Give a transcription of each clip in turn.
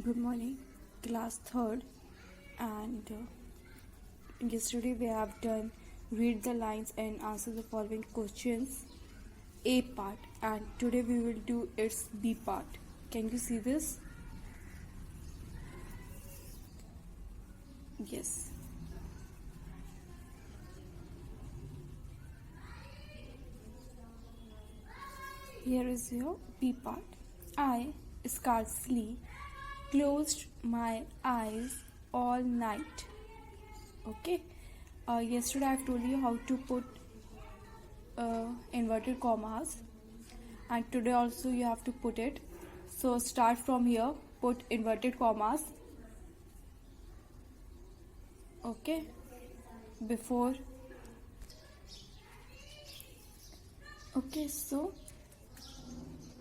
Good morning, class third, and yesterday we have done read the lines and answer the following questions, A part, and today we will do its B part. Can you see this? Yes. Here is your B part. I scarcely closed my eyes all night. Okay. Yesterday I've told you how to put inverted commas, and today also you have to put it. So start from here, put inverted commas. Okay. Before. Okay, so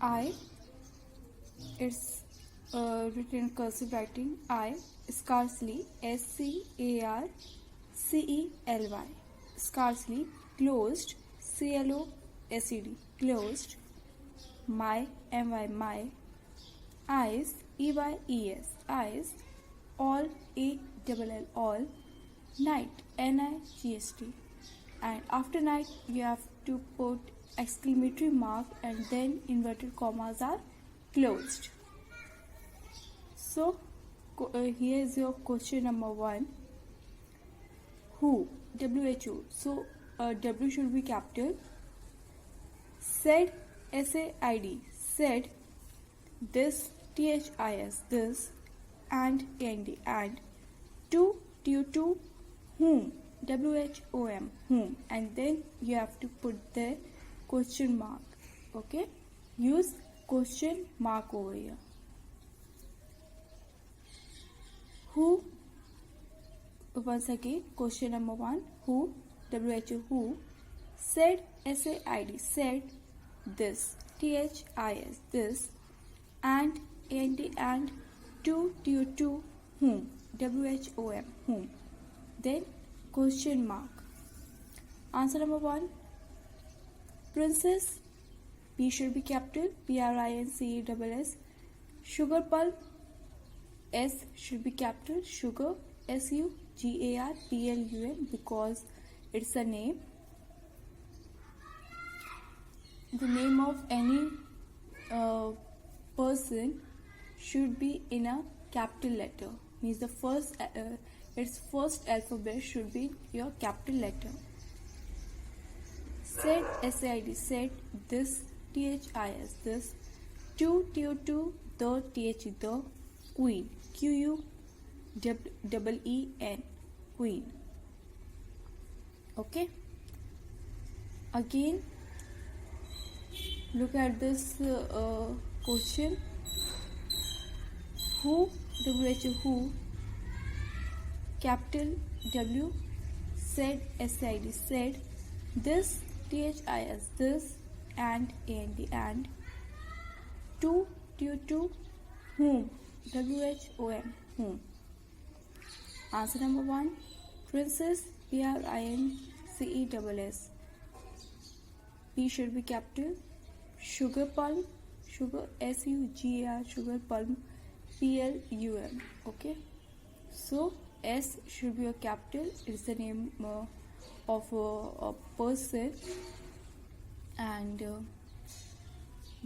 I, it's written in cursive writing. I scarcely, SCARCELY, scarcely closed, CLOSED, closed, my, my, eyes, EYES, eyes, all, ALL, all, night, NIGST, and after night you have to put exclamatory mark and then inverted commas are closed. So here is your question number 1. Who? WHO. So W should be capital. Said, SAID, said, this, THIS, this, and AND, and, to, TO, whom, WHOM, whom, and then you have to put the question mark. Okay, use question mark over here. Who? Once again, question number 1. Who? WHO. Who? Said, SAID, said, this, THIS, this, and to, whom, WHOM, whom. Then question mark. Answer number 1. Princess, P should be capital, PRINCESS. Sugar pulp, S should be capital, sugar, SUGARPLUM, because it's a name. The name of any person should be in a capital letter. Means the first, its first alphabet should be your capital letter. Said, SAID, said, this, THIS, this, to, the, the, queen, QUEEN, queen. Okay. Again, look at this question. Who? WHO. Who? Capital W. Said, SAID, said, this, THIS, this, and to, whom, WHOM, whom. Answer number 1. Princess, PRINCESS. P should be capital. Sugar plum, sugar, SUGAR, sugar plum, PLUM. Okay. So S should be a capital. It's the name of a person, and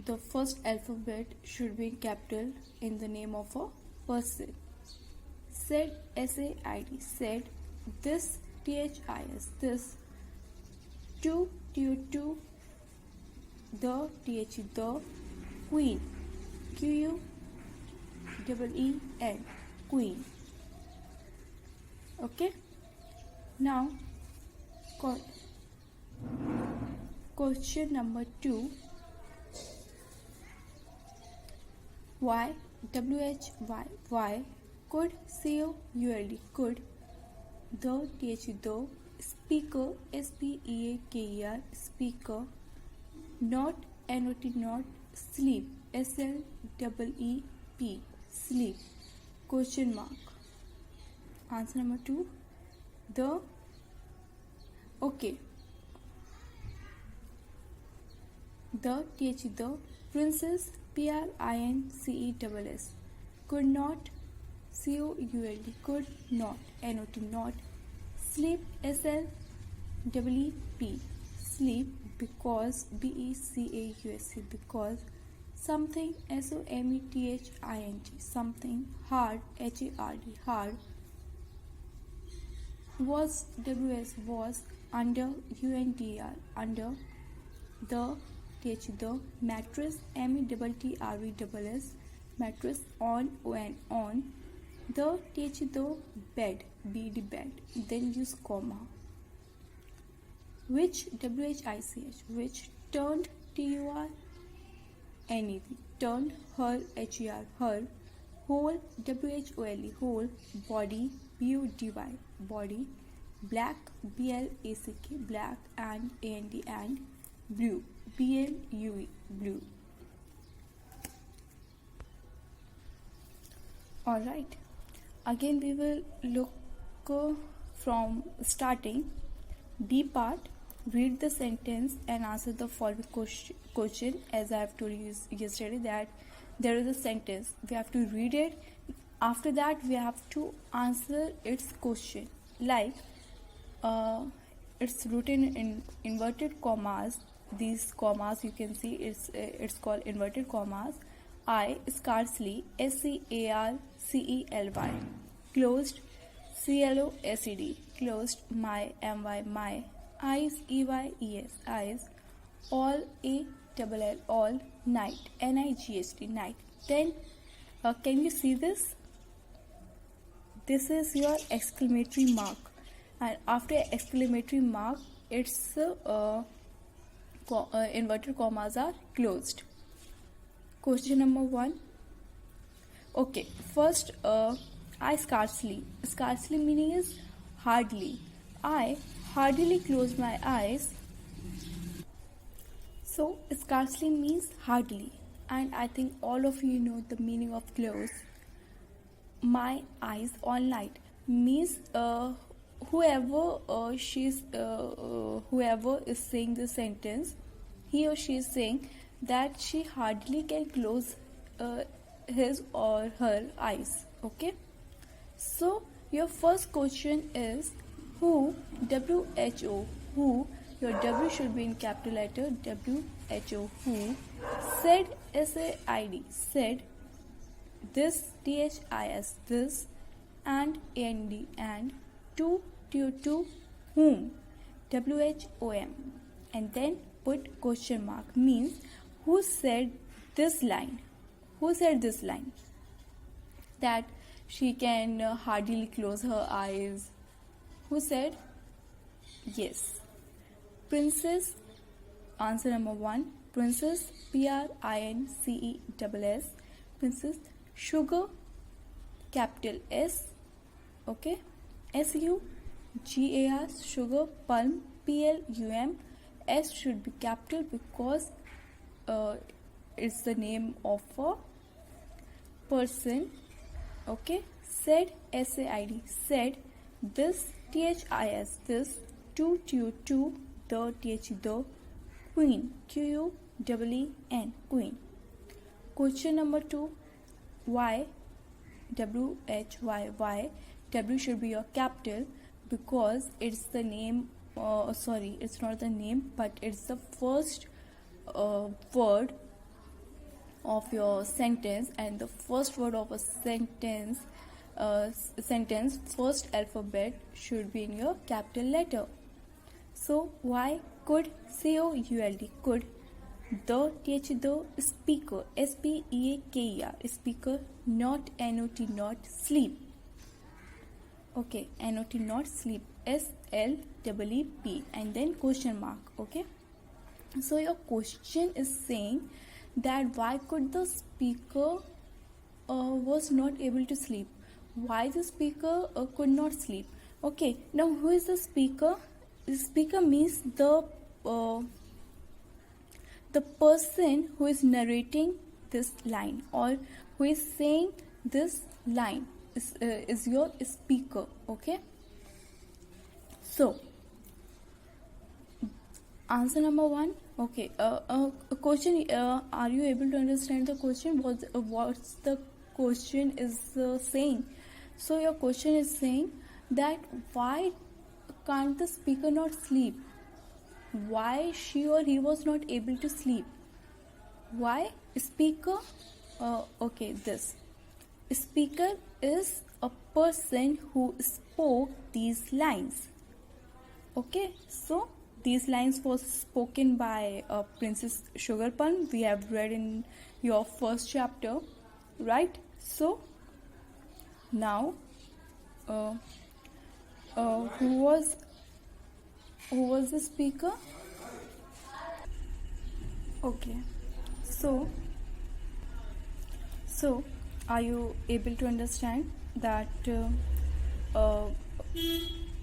the first alphabet should be capital in the name of a person. Said, SAID, said, this, THIS, this, to, the, the, queen, QUEEN, queen. Okay. Now question number 2. Why? Why could, COULD, could, the, the, speaker, SPEAKER, speaker, not, NOT, not, sleep, SLEEP, sleep, question mark. Answer number 2. The, okay, the, the, princess, PRINCESS, could not, could, could not, not, not, sleep, sleep, sleep, because, becausc, because, something, something, something, hard, hard, hard, was, was, under, under, the, the, mattress, mattress, mattress, on, the, the, bed, bed, then use comma, which, which, turned, turned, her, her, whole, whole, body, body, black, black, black, and, blue, blue, blue. Alright, again we will look from starting. B part, read the sentence and answer the following question. As I have told you yesterday that there is a sentence, we have to read it. After that we have to answer its question. Like it's written in inverted commas. These commas you can see it's called inverted commas. I scarcely, SCARCELY, closed, CLOSED, closed, my, my, eyes, EYES, eyes, all, ALL, all, night, NIGHT, night. Then can you see this? This is your exclamatory mark, and after exclamatory mark its inverted commas are closed. Question number 1. Okay, first I scarcely meaning is hardly. I hardly close my eyes. So scarcely means hardly, and I think all of you know the meaning of close. My eyes all night means whoever whoever is saying the sentence, he or she is saying that she hardly can close his or her eyes. Okay, so your first question is who, WHO, who, your W should be in capital letter, WHO, who, said, SAID, said, this, THIS, this, and AND, and, to, whom, WHOM, and then put question mark, means who said this line, that she can hardly close her eyes. Who said? Yes, Princess. Answer number 1, Princess, PRINCESS, Princess. Sugar, capital S, okay, SUGAR, sugar. Plum, PLUM, S should be capital because it's the name of a person. Okay, said, SAID, said, this, THIS, this, to, the, the, queen, QUEEN, queen. Question number 2, why, why, W should be your capital because it's the name, sorry, it's not the name, but it's the first word of your sentence, and the first word of a sentence, first alphabet should be in your capital letter. So why could, COULD, could, the, the, speaker, SPEAKER, speaker, not, NOT, not, sleep. Okay, NOT, not, sleep, SLEEP, and then question mark. Okay, so your question is saying that why could the speaker was not able to sleep, why the speaker could not sleep. Okay, now who is the speaker? The speaker means the person who is narrating this line or who is saying this line is your speaker. Okay, so answer number 1. Okay, question, are you able to understand the question? What's the question is saying. So your question is saying that why can't the speaker not sleep? Why she or he was not able to sleep? Why? Speaker, okay, this. Speaker is a person who spoke these lines. Okay, so these lines was spoken by Princess Sugarplum. We have read in your first chapter, right? So now, who was the speaker? Okay, so are you able to understand that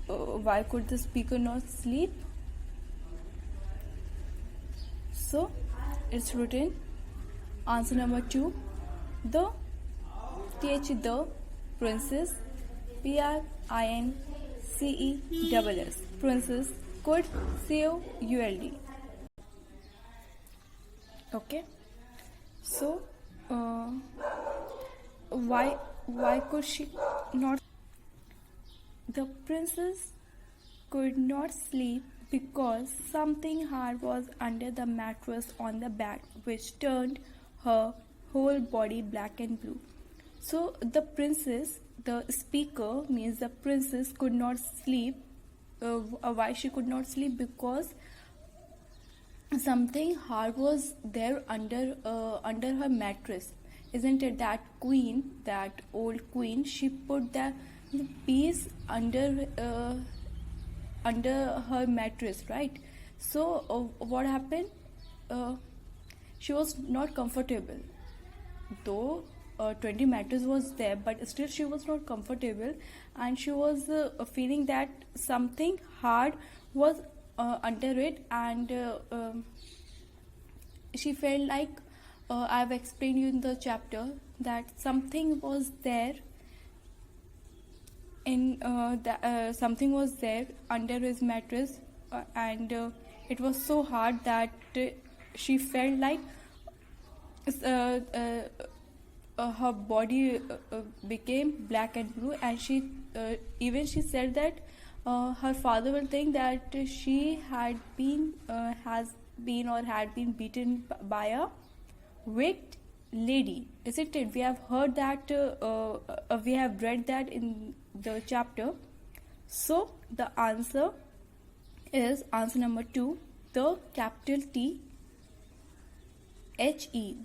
why could the speaker not sleep? So it's written answer number 2, the the princess, PRINCESS, princess could COULD. Okay, so why could she not? The princess could not sleep because something hard was under the mattress on the bed, which turned her whole body black and blue. So the princess, the speaker means the princess could not sleep. Why she could not sleep? Because something hard was there under her mattress. Isn't it that queen, that old queen? She put the piece under her mattress, right? So what happened? She was not comfortable, though 20 mattress was there, but still she was not comfortable, and she was feeling that something hard was under it, and she felt like I've explained you in the chapter that something was there in something was there under his mattress, and it was so hard that she felt like her body became black and blue, and she said that her father will think that she had been beaten by a wicked lady, isn't it? We have heard that, we have read that in the chapter. So the answer is answer number 2, the capital THE,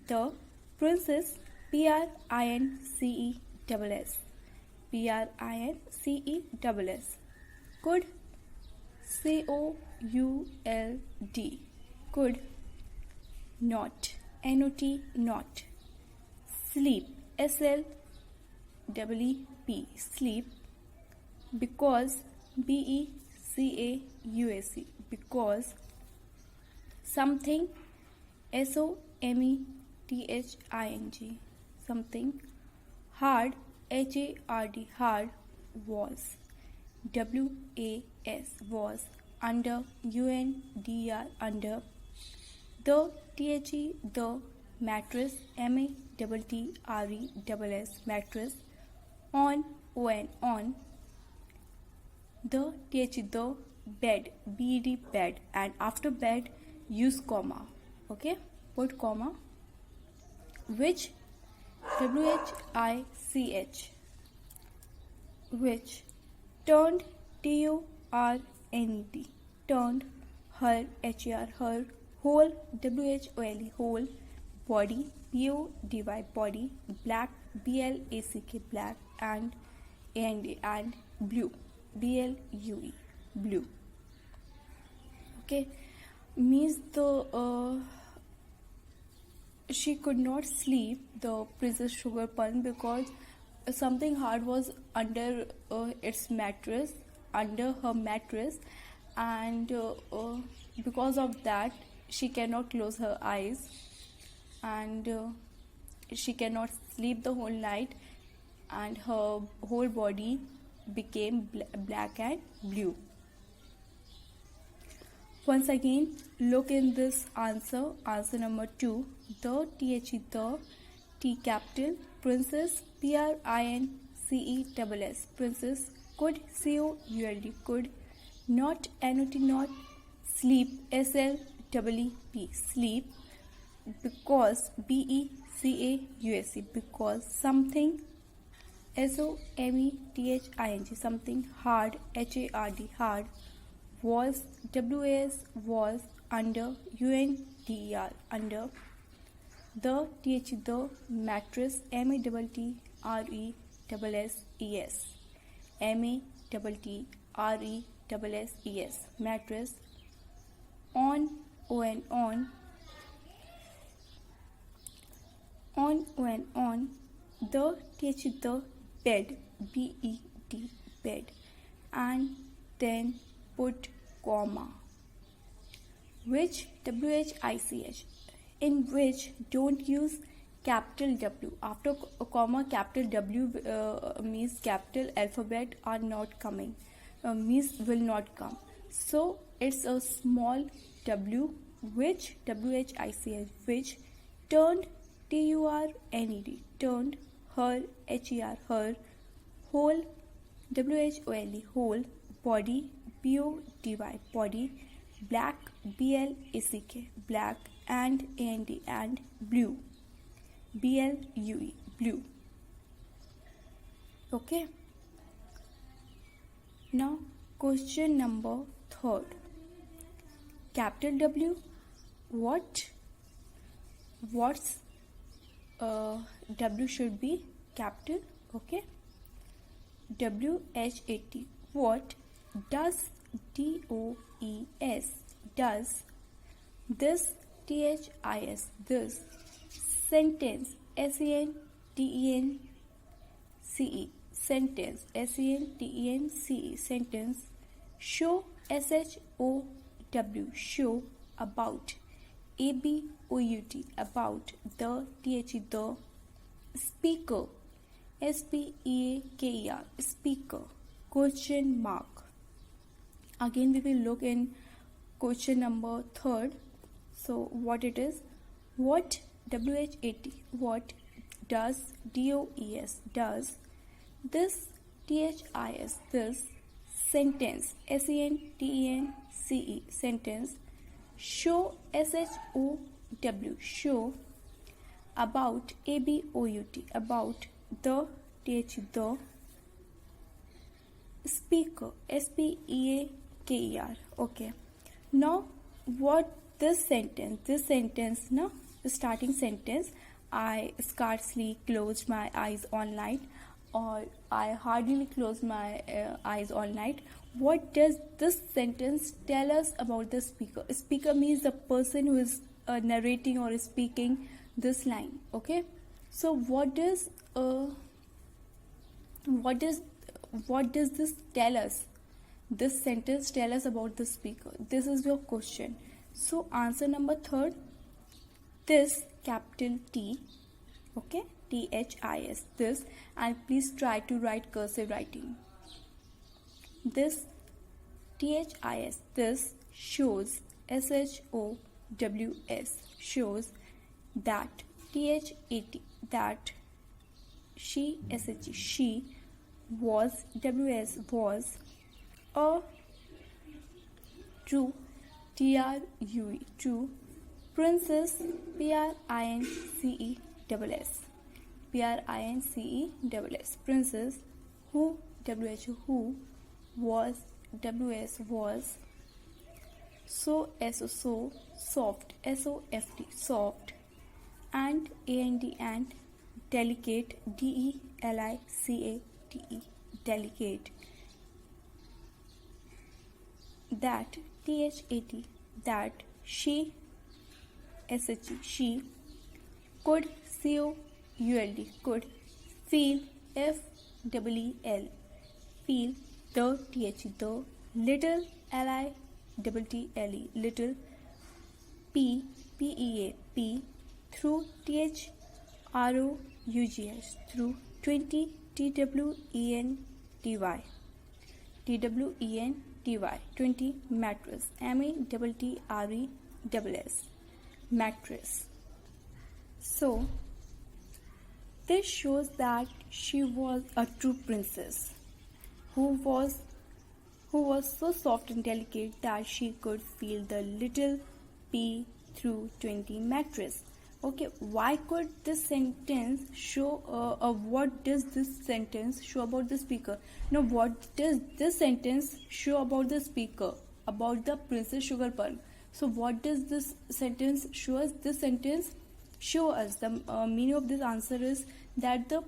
the princess, PRINCESS, could COULD, could not, NOT, not, sleep, SLEEP, sleep, because BECAUSE, because something, SOMETHING, something hard, HARD, hard, was, WAS, was, under, UNDR, under, the THE, the mattress, MATTRESS, mattress, on, on, the THE, the bed, BED, bed, and after bed use comma. Okay, put comma, which, WHICH, which turned, TURNED, turned her, HER, her whole, WHOLE, whole body, BODY, body, black, BLACK, black, and and blue, BLUE, blue. Okay, means the she could not sleep, the Princess Sugarplum, because something hard was under its mattress, under her mattress, and because of that she cannot close her eyes, and she cannot sleep the whole night, and her whole body became black and blue. Once again, look in this answer, answer number 2, the THE, the T capital, princess, PRINCESS, princess, could, COULD, could, not, NOT, not, sleep, SLEEP, sleep, because, BECAUSE, because, something, SOMETHING, something, hard, HARD, hard, was, WAS, was, under, UNDER, under, the, the, mattress, MATTRESSES, MATTRESSES, mattress, on, on, the, the, bed, BED, bed, and then put comma, which, WHICH, in which don't use capital W. After a comma, capital W means capital alphabet are not coming, means will not come. So it's a small W, which, WHICH, which turned, TURNED, turned, her, HER, her, whole, WHOLE, whole, body, BODY, body, black, BLACK, black, and blue, BLUE, blue. Okay. Now question number 3. Capital W, what's W should be capital. Okay. WHAT, what does, DOES, does, this, THIS, this, sentence, SENTENCE, sentence, SENTENCE, sentence, show, SHOW, show, about, ABOUT, about, the, the, speaker, SPEAKER, speaker, question mark. Again we will look in question number 3. So what it is? What, WHAT, what does, DOES, does, this, THIS, this, sentence, SENTENCE, sentence, show, SHOW, show, about, ABOUT, about, the, the, speaker, SPEAKER. Okay. Now what this sentence, no, starting sentence, I scarcely closed my eyes all night, or I hardly closed my eyes all night. What does this sentence tell us about the speaker? Speaker means the person who is narrating or speaking this line. Okay. So what does this tell us? This sentence tell us about the speaker. This is your question. So answer number 3, this, capital T, okay, THIS, this, and please try to write cursive writing. This, THIS, this, shows, SHOWS, shows, that, THAT, that, she, SHE, she, was, WS, was, a, true, TRUE, true, princess, PRINCESS, princess, who, WHO, who, was, WS, was, so, so, soft, SOFT, soft, and and, delicate, DELICATE, delicate, that, THAT, that, she, SHE, she, could, COULD, could, feel, FEEL, feel, the, the, little, LITTLE, little, PEA, through, THROUGH, through, 20, TWENTY, 20, mattress, MATTRESS, mattress. So This shows that she was a true princess who was so soft and delicate that she could feel the little pea through 20 mattress. Okay, why could this sentence show what does this sentence show about the speaker? Now, what does this sentence show about the speaker, about the Princess Sugarplum? So what does this sentence show us? This sentence show us the meaning of this answer is that the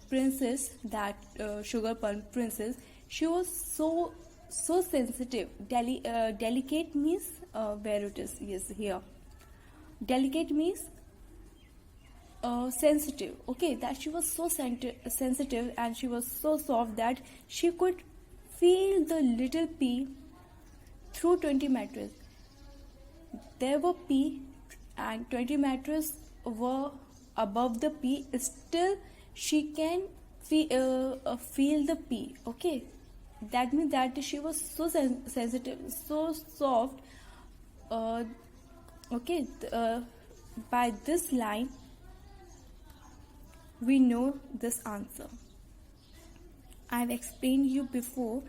princess, that Sugarplum princess, she was so sensitive. Delicate means where it is, yes, here. Delicate means sensitive. Okay, that she was so sensitive and she was so soft that she could feel the little pea through 20 mattress. There were pea and 20 mattress were above the pea. Still she can feel the pea. Okay, that means that she was so sensitive, so soft. Okay, by this line we know this answer. I've explained you before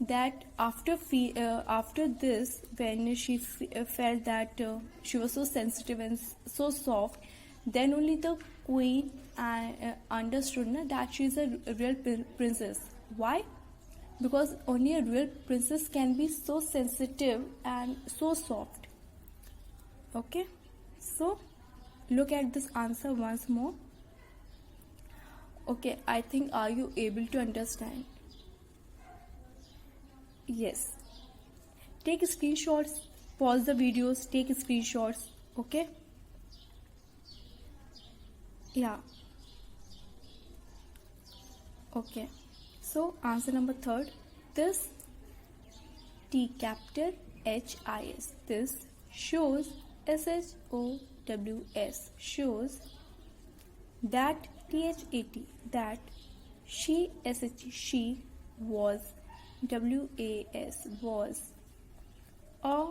that after this, when she felt that she was so sensitive and so soft, then only the queen understood that she is a real princess. Why? Because only a real princess can be so sensitive and so soft. Okay, so look at this answer once more. Okay, I think, are you able to understand? Yes. Take screenshots, pause the videos, take screenshots. Okay? Yeah. Okay. So, answer number 3rd. This T capital HIS. This shows SHOWS. Shows that THAT. That she SH she was WAS was a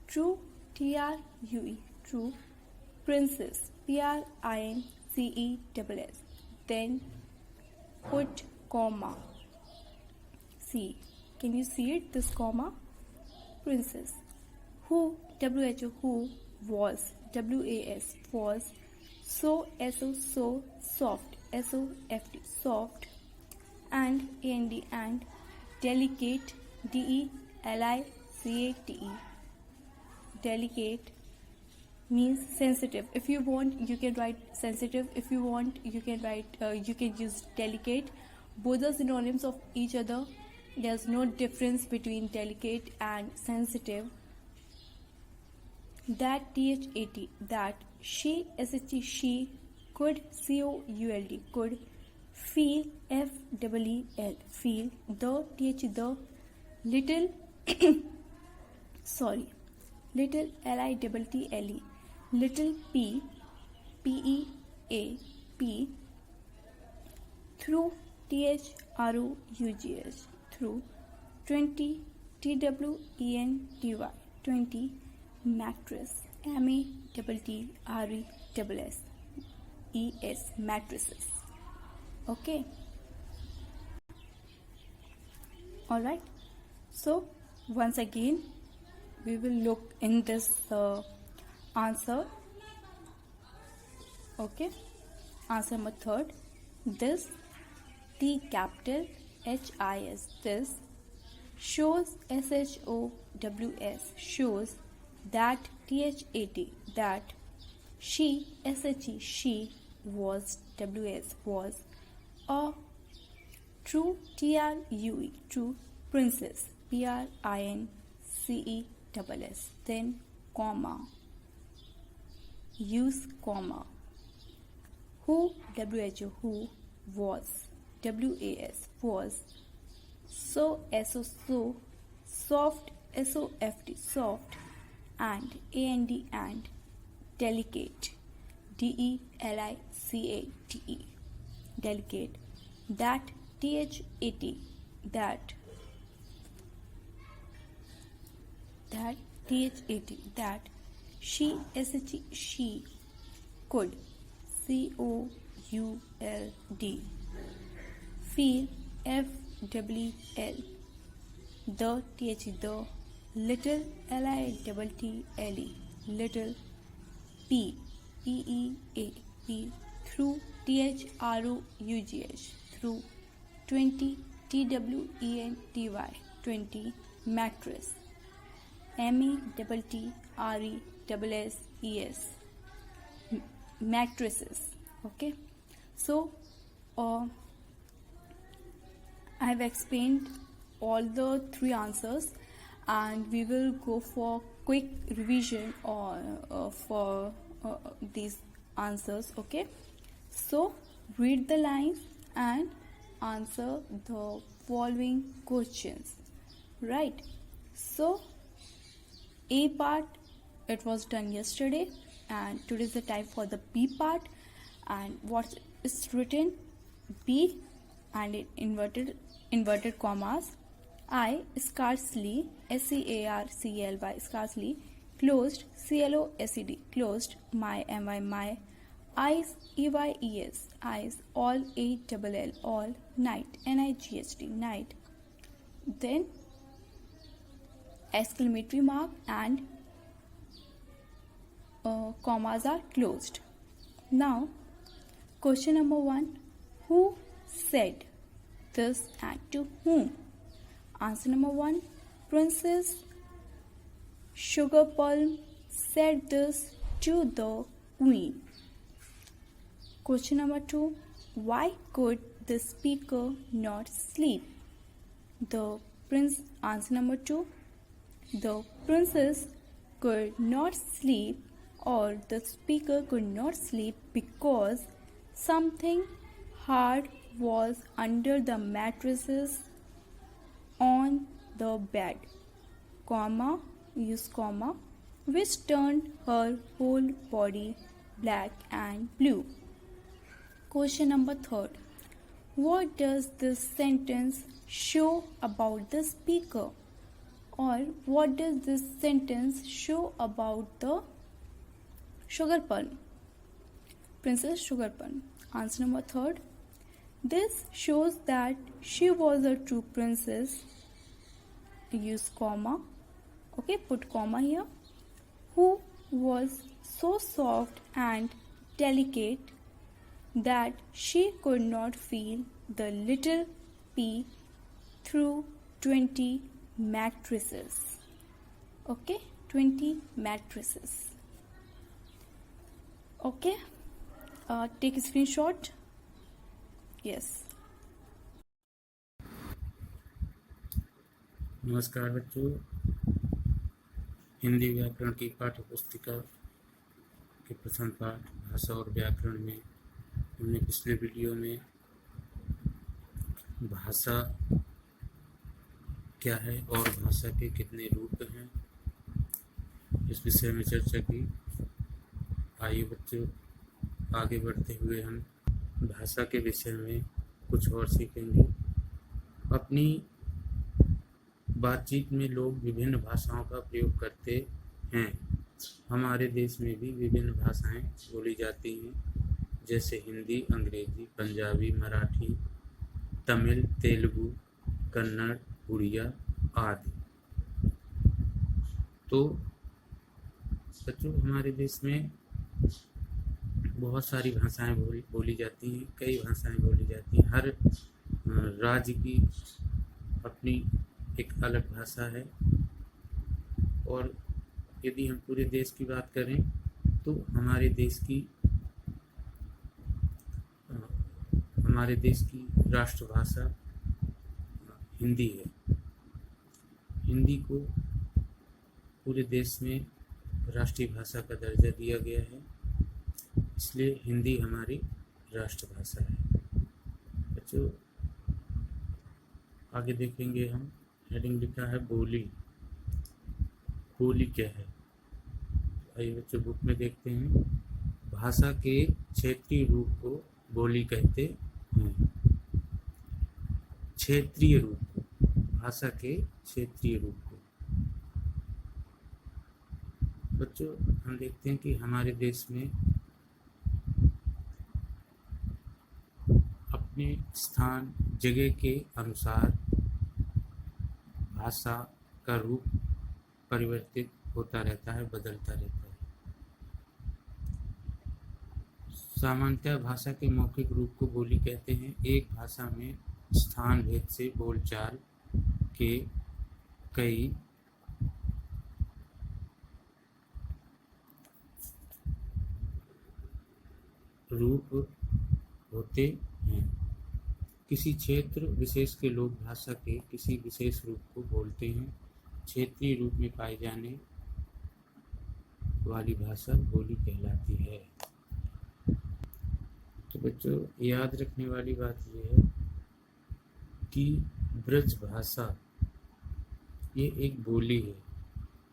true TRUE true princess PRINCESS. Then put comma. See, can you see it? This comma. Princess. Who WHO who was WAS was so so soft SOFT soft and AND and delicate DELICATE. Delicate means sensitive. If you want, you can write sensitive. If you want, you can write you can use delicate. Both are synonyms of each other. There's no difference between delicate and sensitive. That THAT, that she SHE she could COULD could feel FEEL feel the the little sorry little LITTLE little PEAP through THROUGH through 20 TWENTY 20 mattress MATTRESS mattresses. Okay, all right, so once again we will look in this answer. Okay, answer number 3rd. This T capital HIS. This shows SHOWS shows that THAT that she SHE she was WS was a true TRUE true princess PRINCESS. Then comma, use comma. Who WHO who was WAS was so so soft SOFT soft and and delicate DELICATE delicate. That THAT that THAT that she SHE she could COULD. Feel, FWL. The, the. Little, LITTLE. Little. P, PEA. Through, THROUGH. Through. 20, TWENTY. 20. Mattress. METTRESSES. Mattresses. Okay, so I have explained all the three answers, and we will go for quick revision for these answers. Okay, so read the lines and answer the following questions. Right, so A part, it was done yesterday, and today is the time for the B part. And what is written? B and it inverted commas. I scarcely, SCARCLY, scarcely, closed, CLOSED, closed, my, my, eyes, EYES, eyes, all, ALL, all, night, NIGHT, night. Then exclamatory mark and commas are closed. Now, question number 1. Who said this and to whom? Answer number 1. Princess Sugarplum said this to the queen. Question number 2. Why could the speaker not sleep? Answer number 2. The princess could not sleep, or the speaker could not sleep because something hard was under the mattresses on the bed, comma, use comma, which turned her whole body black and blue. Question number 3. What does this sentence show about the speaker? Or what does this sentence show about the Sugarplum, Princess Sugarplum? Answer number 3. This shows that she was a true princess. Use comma. Okay, put comma here. Who was so soft and delicate that she could not feel the little pea through 20 mattresses. Okay, 20 mattresses. Okay, take a screenshot. Yes. नमस्कार बच्चों, हिंदी व्याकरण की पाठ्य पुस्तिका के प्रथम पाठ भाषा और व्याकरण में हमने पिछले वीडियो में भाषा क्या है और भाषा के कितने रूप हैं इस विषय में चर्चा की। आइए बच्चों, आगे बढ़ते हुए हम भाषा के विषय में कुछ और सीखेंगे। अपनी बातचीत में लोग विभिन्न भाषाओं का प्रयोग करते हैं। हमारे देश में भी विभिन्न भाषाएं बोली जाती हैं, जैसे हिंदी, अंग्रेजी, पंजाबी, मराठी, तमिल, तेलुगु, कन्नड़, उड़िया आदि। तो बच्चों, हमारे देश में बहुत सारी भाषाएं बोली जाती हैं, कई भाषाएं बोली जाती हैं। हर राज्य की अपनी एक अलग भाषा है, और यदि हम पूरे देश की बात करें तो हमारे देश की राष्ट्रभाषा हिंदी है। हिंदी को पूरे देश में राष्ट्रीय भाषा का दर्जा दिया गया है, इसलिए हिंदी हमारी राष्ट्रभाषा है। बच्चों, आगे देखेंगे हम। हेडिंग लिखा है बोली। बोली क्या है? आइए बच्चों, बुक में देखते हैं। भाषा के क्षेत्रीय रूप को बोली कहते हैं। क्षेत्रीय रूप को, भाषा के क्षेत्रीय रूप को। बच्चों, हम देखते हैं कि हमारे देश में अपने स्थान जगह के अनुसार भाषा का रूप परिवर्तित होता रहता है, बदलता रहता है। सामान्यतः भाषा के मौखिक रूप को बोली कहते हैं। एक भाषा में स्थान भेद से बोलचाल के कई रूप होते हैं। किसी क्षेत्र विशेष के लोग भाषा के किसी विशेष रूप को बोलते हैं। क्षेत्रीय रूप में पाई जाने वाली भाषा बोली कहलाती है। तो बच्चों, याद रखने वाली बात यह है कि ब्रज भाषा ये एक बोली है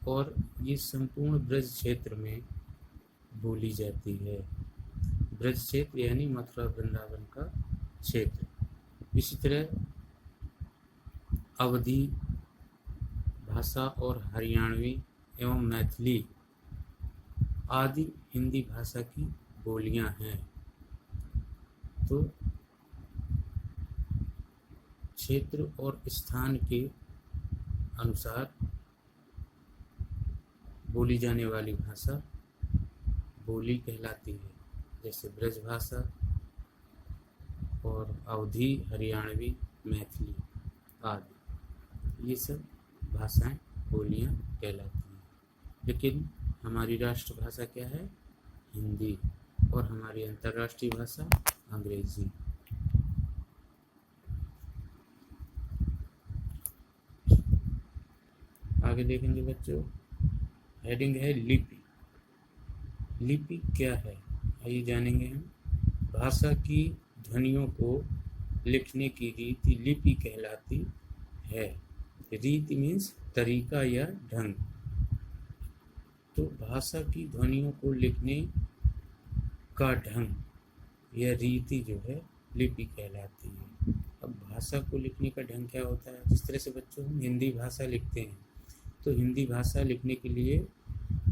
और ये संपूर्ण ब्रज क्षेत्र में बोली जाती है। ब्रज क्षेत्र यानी मथुरा वृंदावन का क्षेत्र। इसी तरह अवधी भाषा और हरियाणवी एवं मैथिली आदि हिंदी भाषा की बोलियां हैं। तो क्षेत्र और स्थान के अनुसार बोली जाने वाली भाषा बोली कहलाती है। जैसे ब्रज भाषा और अवधी, हरियाणवी, मैथिली आदि, ये सब भाषाएं बोलियां कहलाती हैं। लेकिन हमारी राष्ट्रभाषा क्या है? हिंदी। और हमारी अंतर्राष्ट्रीय भाषा अंग्रेजी। आगे देखेंगे बच्चों, हेडिंग है लिपि। लिपि क्या है, आइए जानेंगे हम। भाषा की ध्वनियों को लिखने की रीति लिपि कहलाती है। रीति मीन्स तरीका या ढंग। तो भाषा की ध्वनियों को लिखने का ढंग या रीति जो है लिपि कहलाती है। अब भाषा को लिखने का ढंग क्या होता है? जिस तरह से बच्चों हम हिंदी भाषा लिखते हैं, तो हिंदी भाषा लिखने के लिए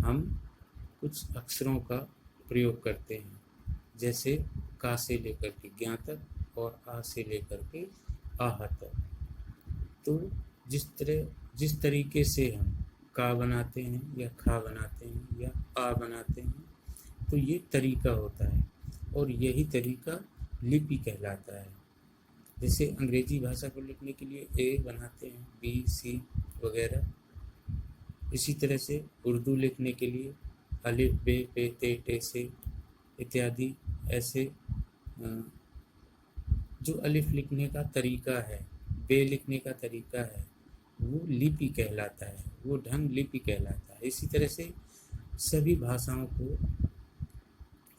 हम कुछ अक्षरों का प्रयोग करते हैं। जैसे का से लेकर के ज्ञा तक और आ से लेकर के आह तक। तो जिस तरीके से हम का बनाते हैं या खा बनाते हैं या आ बनाते हैं, तो ये तरीका होता है और यही तरीका लिपि कहलाता है। जैसे अंग्रेजी भाषा को लिखने के लिए ए बनाते हैं, बी, सी वगैरह। इसी तरह से उर्दू लिखने के लिए अलिफ, बे, पे, ते, टे, से इत्यादि ऐसे जो अलिफ लिखने का तरीका है, बे लिखने का तरीका है, वो लिपि कहलाता है। वो ढंग लिपि कहलाता है। इसी तरह से सभी भाषाओं को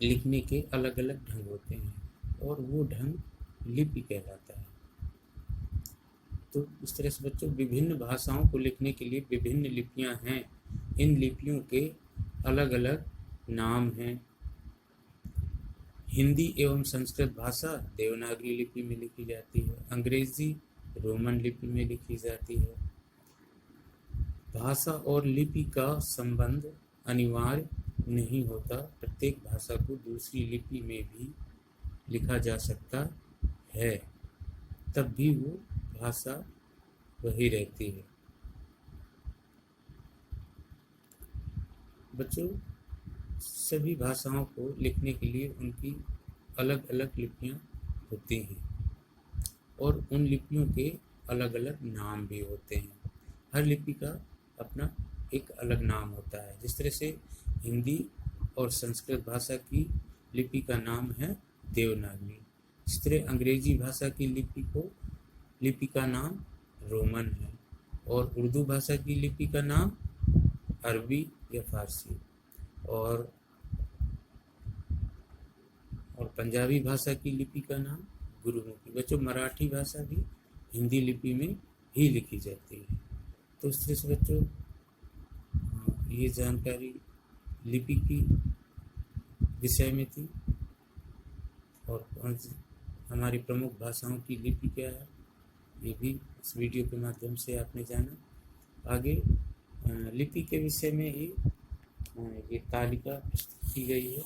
लिखने के अलग अलग ढंग होते हैं और वो ढंग लिपि कहलाता है। तो इस तरह से बच्चों विभिन्न भाषाओं को लिखने के लिए विभिन्न लिपियां हैं। इन लिपियों के अलग अलग नाम हैं। हिंदी एवं संस्कृत भाषा देवनागरी लिपि में लिखी जाती है। अंग्रेजी रोमन लिपि में लिखी जाती है। भाषा और लिपि का संबंध अनिवार्य नहीं होता। प्रत्येक भाषा को दूसरी लिपि में भी लिखा जा सकता है, तब भी वो भाषा वही रहती है। बच्चों, सभी भाषाओं को लिखने के लिए उनकी अलग अलग लिपियां होती हैं और उन लिपियों के अलग अलग नाम भी होते हैं। हर लिपि का अपना एक अलग नाम होता है। जिस तरह से हिंदी और संस्कृत भाषा की लिपि का नाम है देवनागरी, इस तरह अंग्रेजी भाषा की लिपि का नाम रोमन है और उर्दू भाषा की लिपि का नाम अरबी या फारसी और पंजाबी भाषा की लिपि का नाम गुरुमुखी। बच्चों, मराठी भाषा भी हिंदी लिपि में ही लिखी जाती है। तो इस तरह से बच्चों ये जानकारी लिपि की विषय में थी और हमारी प्रमुख भाषाओं की लिपि क्या है ये भी इस वीडियो के माध्यम से आपने जाना। आगे लिपि के विषय में ही ये तालिका प्रस्तुत की गई है।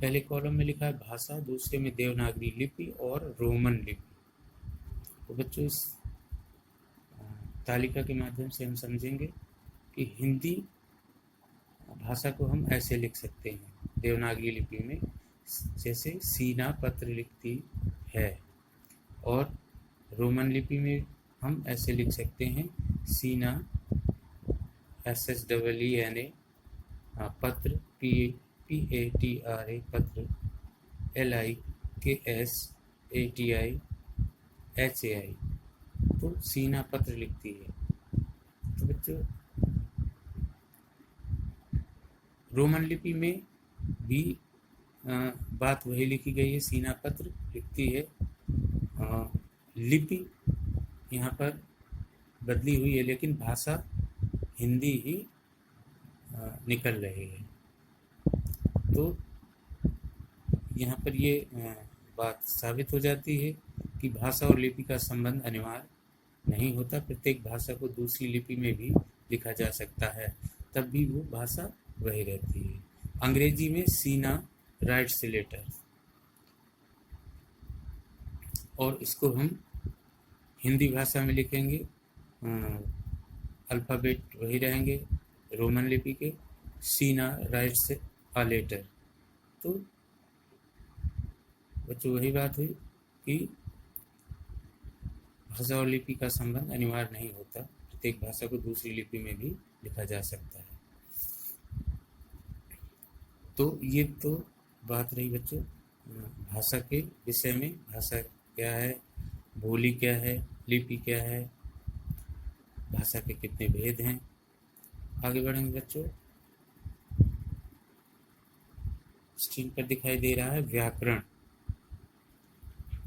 पहले कॉलम में लिखा है भाषा, दूसरे में देवनागरी लिपि और रोमन लिपि। तो बच्चों इस तालिका के माध्यम से हम समझेंगे कि हिंदी भाषा को हम ऐसे लिख सकते हैं देवनागरी लिपि में, जैसे सीना पत्र लिखती है, और रोमन लिपि में हम ऐसे लिख सकते हैं सीना SHEENA पत्र PATRA पत्र LIKSATIHAI, तो सीना पत्र लिखती है। तो बच्चों रोमन लिपि में भी बात वही लिखी गई है, सीना पत्र लिखती है। लिपि यहाँ पर बदली हुई है, लेकिन भाषा हिंदी ही निकल रही है। तो यहाँ पर ये बात साबित हो जाती है कि भाषा और लिपि का संबंध अनिवार्य नहीं होता। प्रत्येक भाषा को दूसरी लिपि में भी लिखा जा सकता है, तब भी वो भाषा वही रहती है। अंग्रेजी में सीना राइट्स लेटर, और इसको हम हिंदी भाषा में लिखेंगे, अल्फ़ाबेट वही रहेंगे रोमन लिपि के, सीना राइट्स अ लेटर। तो बच्चों वही बात हुई कि भाषा और लिपि का संबंध अनिवार्य नहीं होता, प्रत्येक भाषा को दूसरी लिपि में भी लिखा जा सकता है। तो ये तो बात रही बच्चों भाषा के विषय में, भाषा क्या है, बोली क्या है, लिपि क्या है, भाषा के कितने भेद हैं। आगे बढ़ेंगे बच्चों। स्क्रीन पर दिखाई दे रहा है व्याकरण।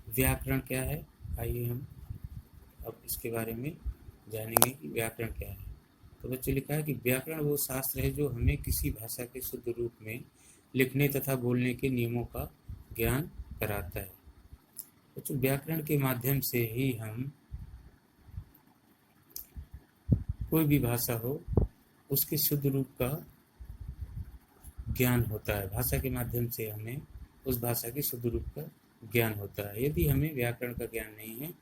व्याकरण क्या है, आइए हम अब इसके बारे में जानेंगे कि व्याकरण क्या है। तो बच्चों लिखा है कि व्याकरण वो शास्त्र है जो हमें किसी भाषा के शुद्ध रूप में लिखने तथा बोलने के नियमों का ज्ञान कराता है। बच्चों व्याकरण के माध्यम से ही हम कोई भी भाषा हो उसके शुद्ध रूप का ज्ञान होता है। भाषा के माध्यम से हमें उस भाषा के शुद्ध रूप का ज्ञान होता है। यदि हमें व्याकरण का ज्ञान नहीं है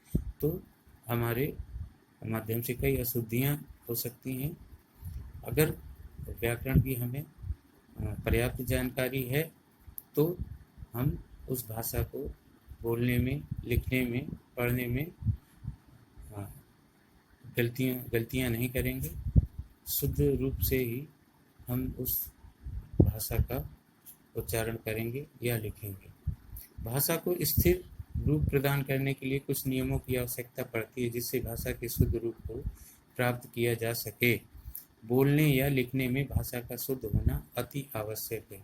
तो हमारे माध्यम से कई अशुद्धियाँ हो सकती हैं। अगर व्याकरण की हमें पर्याप्त जानकारी है तो हम उस भाषा को बोलने में, लिखने में, पढ़ने में गलतियाँ नहीं करेंगे। शुद्ध रूप से ही हम उस भाषा का उच्चारण करेंगे या लिखेंगे। भाषा को स्थिर रूप प्रदान करने के लिए कुछ नियमों की आवश्यकता पड़ती है जिससे भाषा के शुद्ध रूप को प्राप्त किया जा सके। बोलने या लिखने में भाषा का शुद्ध होना अति आवश्यक है।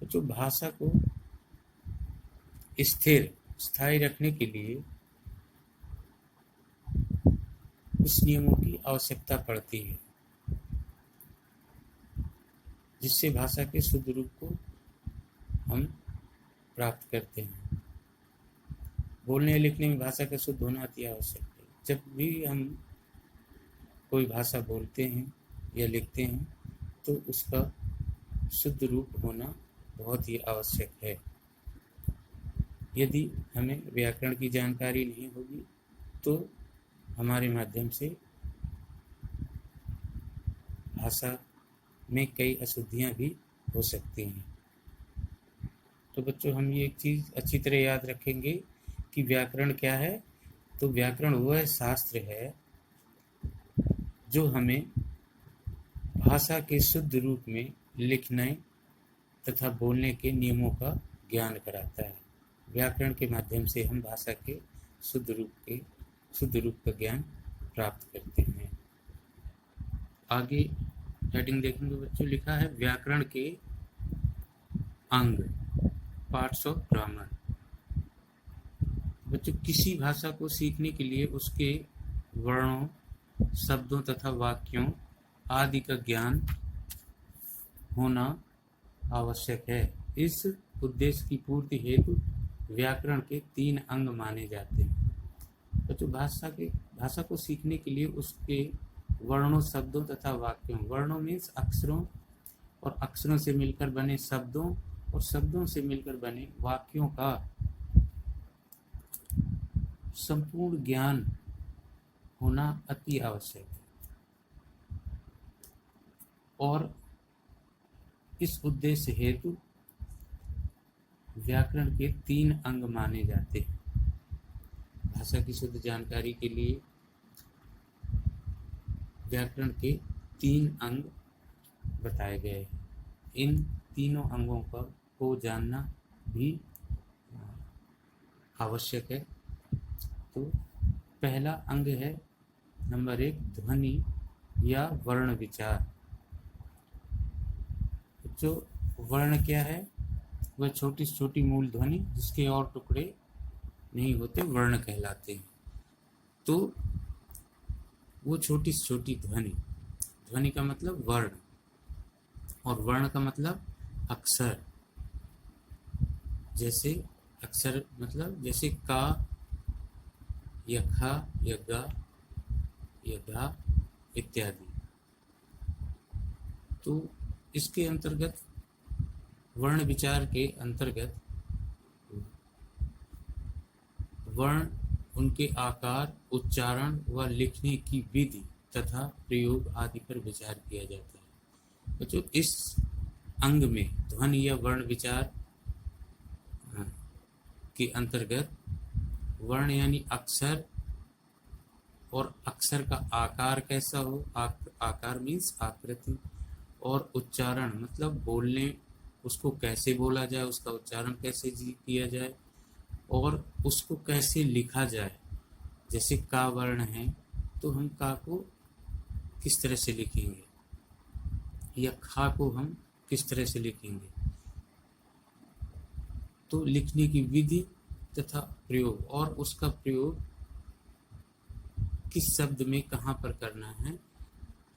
तो जो भाषा को स्थिर, स्थायी रखने के लिए कुछ नियमों की आवश्यकता पड़ती है जिससे भाषा के शुद्ध रूप को हम प्राप्त करते हैं। बोलने या लिखने में भाषा का शुद्ध होना अति आवश्यक है। जब भी हम कोई भाषा बोलते हैं या लिखते हैं तो उसका शुद्ध रूप होना बहुत ही आवश्यक है। यदि हमें व्याकरण की जानकारी नहीं होगी तो हमारे माध्यम से भाषा में कई अशुद्धियाँ भी हो सकती हैं। तो बच्चों हम ये एक चीज़ अच्छी तरह याद रखेंगे कि व्याकरण क्या है। तो व्याकरण वह शास्त्र है जो हमें भाषा के शुद्ध रूप में लिखने तथा बोलने के नियमों का ज्ञान कराता है। व्याकरण के माध्यम से हम भाषा के शुद्ध रूप का ज्ञान प्राप्त करते हैं। आगे हेडिंग देखेंगे बच्चों, लिखा है व्याकरण के अंग, पार्ट्स ऑफ ग्रामर। बच्चों किसी भाषा को सीखने के लिए उसके वर्णों, शब्दों तथा वाक्यों आदि का ज्ञान होना आवश्यक है। इस उद्देश्य की पूर्ति हेतु व्याकरण के 3 अंग माने जाते हैं। बच्चों भाषा को सीखने के लिए उसके वर्णों, शब्दों तथा वाक्यों, वर्णों मीन्स अक्षरों और अक्षरों से मिलकर बने शब्दों और शब्दों से मिलकर बने वाक्यों का संपूर्ण ज्ञान होना अति आवश्यक है। और इस उद्देश्य हेतु व्याकरण के 3 अंग माने जाते हैं। भाषा की शुद्ध जानकारी के लिए व्याकरण के 3 अंग बताए गए हैं। इन तीनों अंगों को जानना भी आवश्यक है। तो पहला अंग है नंबर 1 ध्वनि या वर्ण विचार। जो वर्ण क्या है? वह छोटी से छोटी मूल ध्वनि जिसके और टुकड़े नहीं होते वर्ण कहलाते हैं। तो वो छोटी से छोटी ध्वनि, ध्वनि का मतलब वर्ण, और वर्ण का मतलब अक्षर। जैसे अक्षर मतलब जैसे का या खा या गा या धा इत्यादि। तो इसके अंतर्गत वर्ण विचार के अंतर्गत वर्ण, उनके आकार, उच्चारण व लिखने की विधि तथा प्रयोग आदि पर विचार किया जाता है। तो जो इस अंग में ध्वनि या वर्ण विचार के अंतर्गत वर्ण यानी अक्षर, और अक्षर का आकार कैसा हो, आकार मीन्स आकृति, और उच्चारण मतलब बोलने, उसको कैसे बोला जाए, उसका उच्चारण कैसे किया जाए, और उसको कैसे लिखा जाए। जैसे का वर्ण है तो हम का को किस तरह से लिखेंगे, या खा को हम किस तरह से लिखेंगे। तो लिखने की विधि तथा प्रयोग, और उसका प्रयोग किस शब्द में कहाँ पर करना है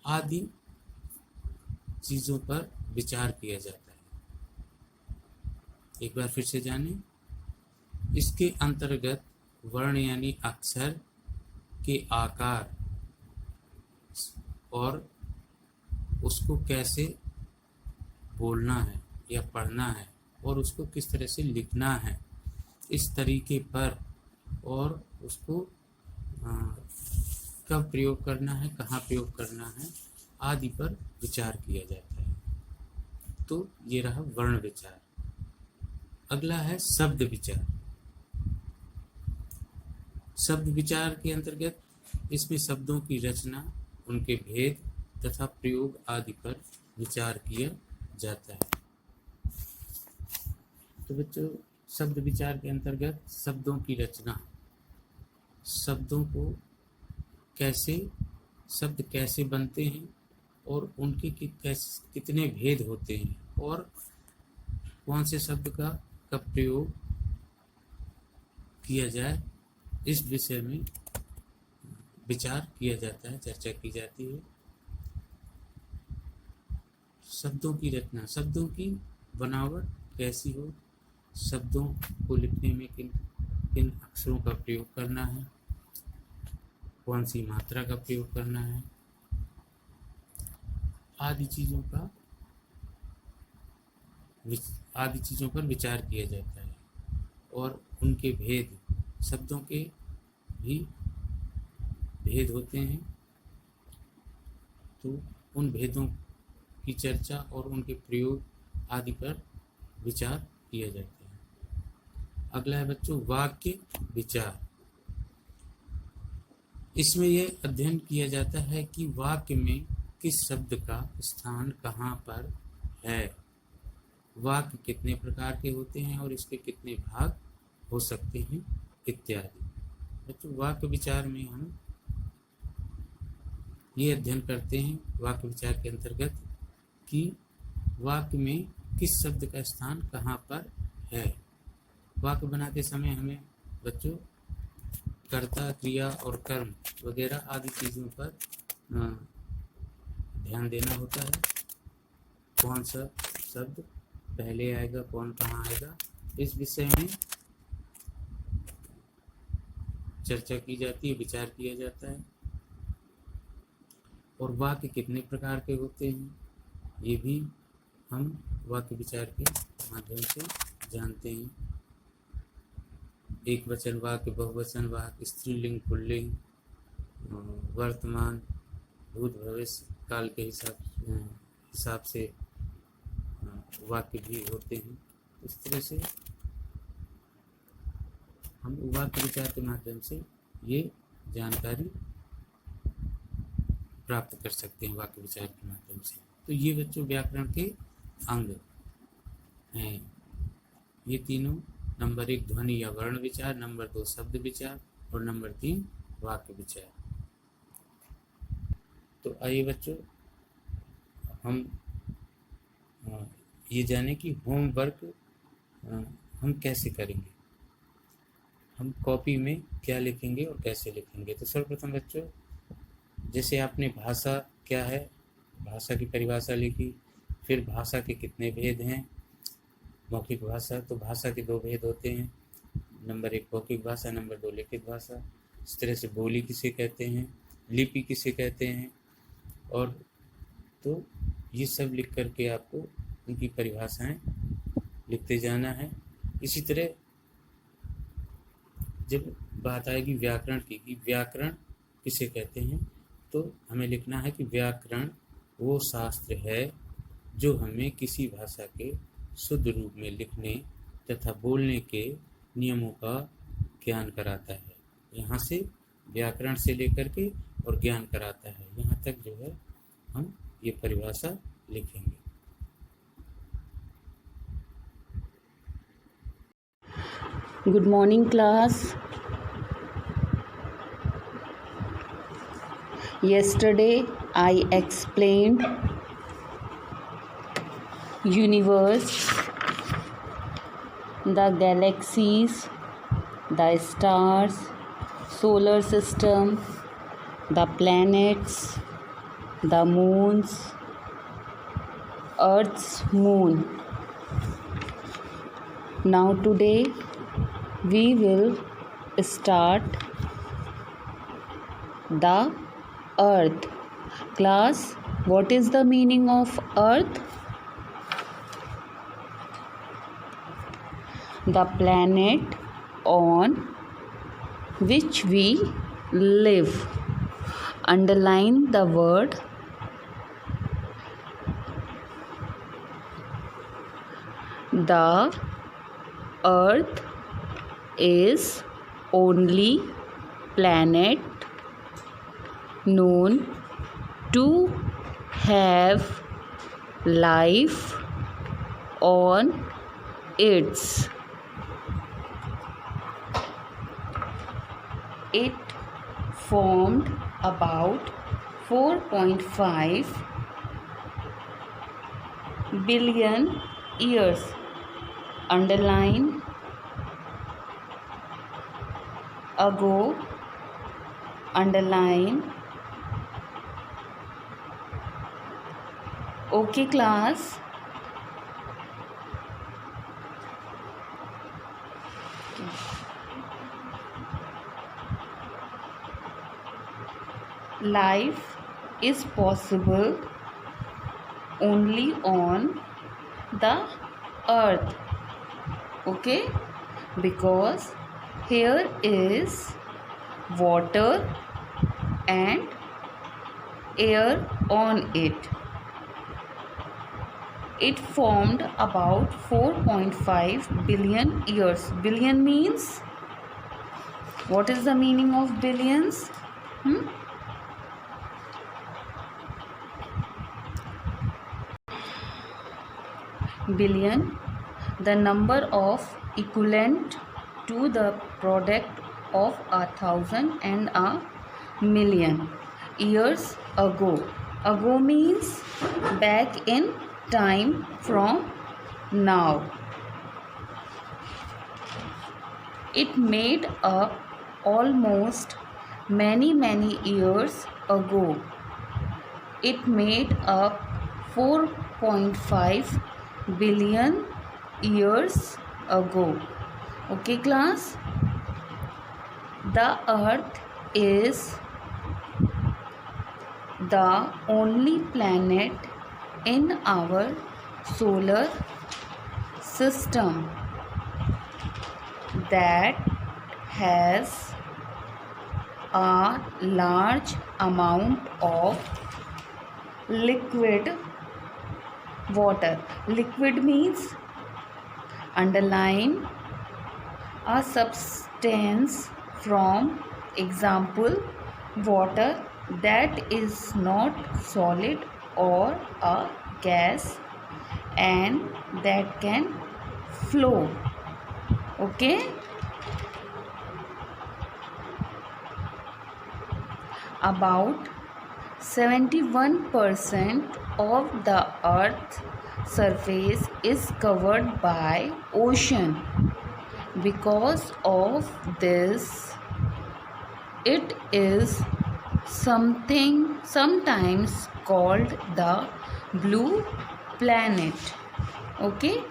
आदि चीज़ों पर विचार किया जाता है। एक बार फिर से जानें। इसके अंतर्गत वर्ण यानी अक्षर के आकार और उसको कैसे बोलना है या पढ़ना है, और उसको किस तरह से लिखना है, इस तरीके पर, और उसको कब प्रयोग करना है, कहाँ प्रयोग करना है आदि पर विचार किया जाता है। तो ये रहा वर्ण विचार। अगला है शब्द विचार। शब्द विचार के अंतर्गत इसमें शब्दों की रचना, उनके भेद तथा प्रयोग आदि पर विचार किया जाता है। तो बच्चों, शब्द विचार के अंतर्गत शब्दों की रचना, शब्दों को कैसे, शब्द कैसे बनते हैं और उनके कितने भेद होते हैं, और कौन से शब्द का कब प्रयोग किया जाए, इस विषय में विचार किया जाता है, चर्चा की जाती है। शब्दों की रचना, शब्दों की बनावट कैसी हो, शब्दों को लिखने में किन किन अक्षरों का प्रयोग करना है, कौन सी मात्रा का प्रयोग करना है आदि चीज़ों पर विचार किया जाता है। और उनके भेद, शब्दों के भी भेद होते हैं, तो उन भेदों की चर्चा और उनके प्रयोग आदि पर विचार किया जाता है। अगला है बच्चों वाक्य विचार। इसमें यह अध्ययन किया जाता है कि वाक्य में किस शब्द का स्थान कहाँ पर है, वाक्य कितने प्रकार के होते हैं और इसके कितने भाग हो सकते हैं इत्यादि। बच्चों वाक्य विचार में हम ये अध्ययन करते हैं वाक्य विचार के अंतर्गत कि वाक्य में किस शब्द का स्थान कहाँ पर है। वाक्य बनाते समय हमें बच्चों कर्ता, क्रिया और कर्म वगैरह आदि चीज़ों पर ध्यान देना होता है। कौन सा शब्द पहले आएगा, कौन कहाँ आएगा, इस विषय में चर्चा की जाती है, विचार किया जाता है। और वाक्य कितने प्रकार के होते हैं ये भी हम वाक्य विचार के माध्यम से जानते हैं। एक वचन वाक्य, बहुवचन वाक्य, स्त्रीलिंग, पुल्लिंग, वर्तमान, भूत, भविष्य काल के हिसाब से वाक्य भी होते हैं। इस तरह से हम वाक्य विचार के माध्यम से ये जानकारी प्राप्त कर सकते हैं वाक्य विचार के माध्यम से। तो ये बच्चों व्याकरण के अंग हैं। ये तीनों, नंबर 1 ध्वनि या वर्ण विचार, नंबर 2 शब्द विचार और नंबर 3 वाक्य विचार। तो आइए बच्चों हम ये जाने कि होमवर्क हम कैसे करेंगे, हम कॉपी में क्या लिखेंगे और कैसे लिखेंगे। तो सर्वप्रथम बच्चों, जैसे आपने भाषा क्या है, भाषा की परिभाषा लिखी, फिर भाषा के कितने भेद हैं। मौखिक भाषा, तो भाषा के 2 भेद होते हैं, नंबर 1 मौखिक भाषा, नंबर 2 लिखित भाषा। इस तरह से बोली किसे कहते हैं, लिपि किसे कहते हैं, और तो ये सब लिख करके आपको उनकी परिभाषाएं लिखते जाना है। इसी तरह जब बात आएगी व्याकरण की, कि व्याकरण किसे कहते हैं, तो हमें लिखना है कि व्याकरण वो शास्त्र है जो हमें किसी भाषा के शुद्ध रूप में लिखने तथा बोलने के नियमों का ज्ञान कराता है। यहाँ से व्याकरण से लेकर के और ज्ञान कराता है, यहाँ तक जो है हम ये परिभाषा लिखेंगे। Good morning class. Yesterday I explained universe, the galaxies, the stars, solar system, the planets, the moons, Earth's moon. Now today we will start the earth. Class, what is the meaning of earth? The planet on which we live. Underline the word the earth is only planet known to have life on its. It formed about 4.5 billion years. Underline ago, underline. Okay class. Life is possible only on the earth. Okay, because here is water and air on it. It formed about 4.5 billion years. Billion means, what is the meaning of billions? Billion, the number of equivalent to the product of 1,000 and a million years ago. Ago means back in time, from now. It made up almost many years ago. It made up 4.5 billion years ago. Okay class, the earth is the only planet in our solar system that has a large amount of liquid water. Liquid means underline a substance, from example water, that is not solid or a gas and that can flow. Okay. About 71% of the earth's surface is covered by ocean. Because of this, it is sometimes called the blue planet. Okay.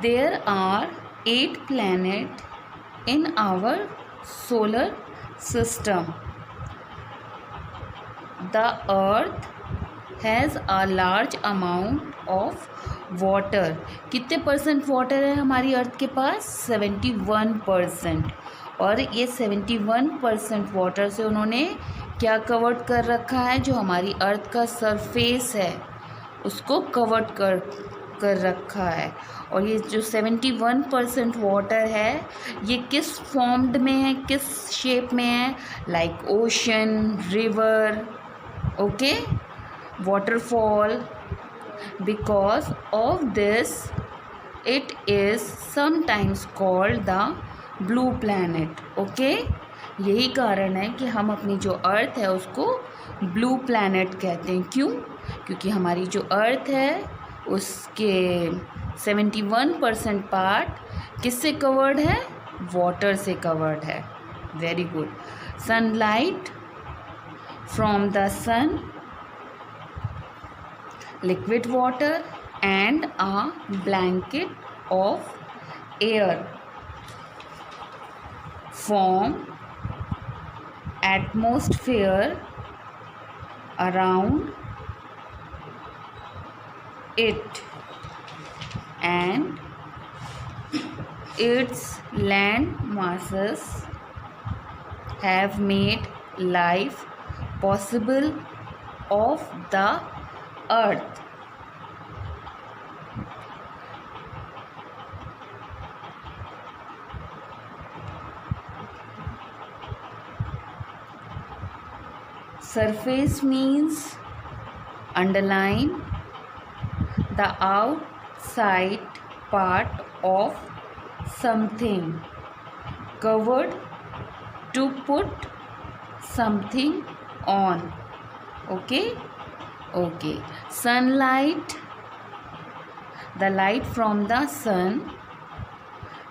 There are 8 planets in our solar system. The earth has a large amount of water. कितने percent water है हमारी अर्थ के पास? 71%. और ये 71% water से उन्होंने क्या covered कर रखा है? जो हमारी अर्थ का सरफेस है उसको कवर्ड कर रखा है. और ये जो 71% वाटर है ये किस फॉर्म्ड में है, किस शेप में है? Like ocean, river, okay, waterfall. Because of this it is sometimes called the blue planet. Okay. यही कारण है कि हम अपनी जो अर्थ है उसको ब्लू प्लैनेट कहते हैं. क्यों? क्योंकि हमारी जो अर्थ है उसके 71% पार्ट किससे कवर्ड है? वाटर से कवर्ड है. Very good. Sunlight from the sun, liquid water and a blanket of air form atmosphere around it, and its land masses have made life possible of the earth. Surface means underline the outside part of something, covered to put something on. Okay. Okay. Sunlight, the light from the sun.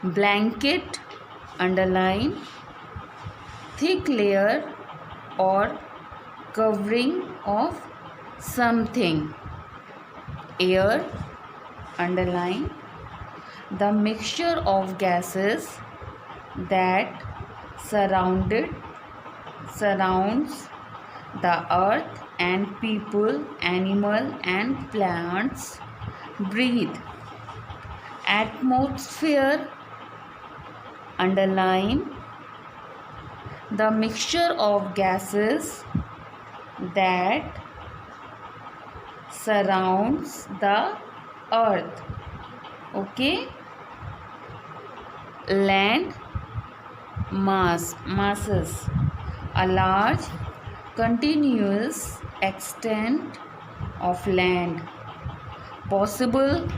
Blanket, underline thick layer or covering of something. Air, underline the mixture of gases that surrounds the earth and people, animal and plants breathe. Atmosphere, underline the mixture of gases that surrounds the earth. Okay. Land masses, a large continuous extent of land possible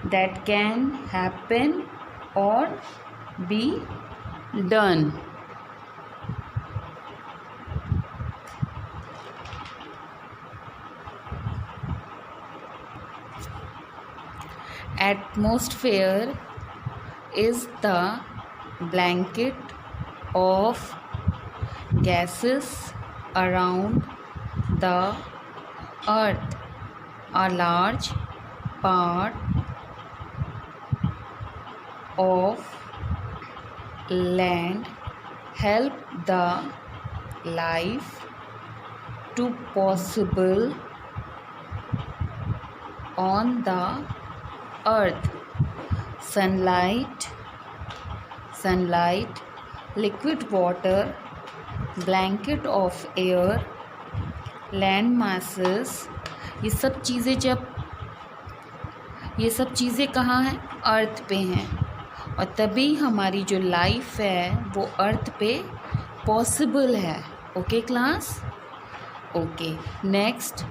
that can happen or be done. Atmosphere is the blanket of gases around the earth. A large part of land help the life to possible on the earth. Sunlight, liquid water, blanket of air, land masses, ये सब चीज़ें कहाँ हैं? अर्थ पे हैं, और तभी हमारी जो लाइफ है वो अर्थ पे पॉसिबल है. Okay class? Okay, next,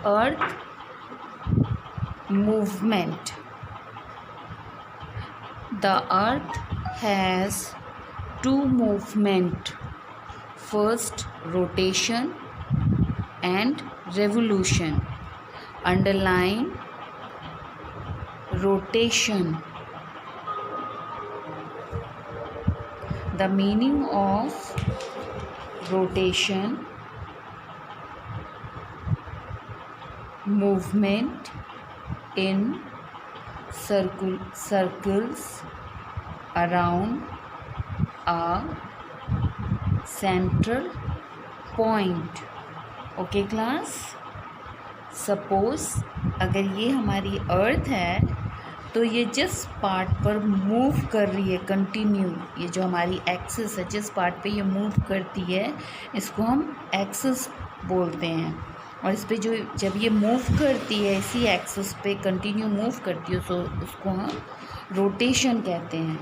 earth movement. The earth has two movement, first rotation and revolution. Underline rotation. The meaning of rotation: movement in circles around a central point. Okay class? Suppose अगर ये हमारी अर्थ है तो ये जिस part पर move कर रही है कंटिन्यू, ये जो हमारी एक्सिस है, जिस पार्ट पे ये मूव करती है, इसको हम एक्सिस बोलते हैं. और इस पे जो जब ये मूव करती है इसी एक्सिस पे कंटिन्यू मूव करती है, तो उसको हम रोटेशन कहते हैं.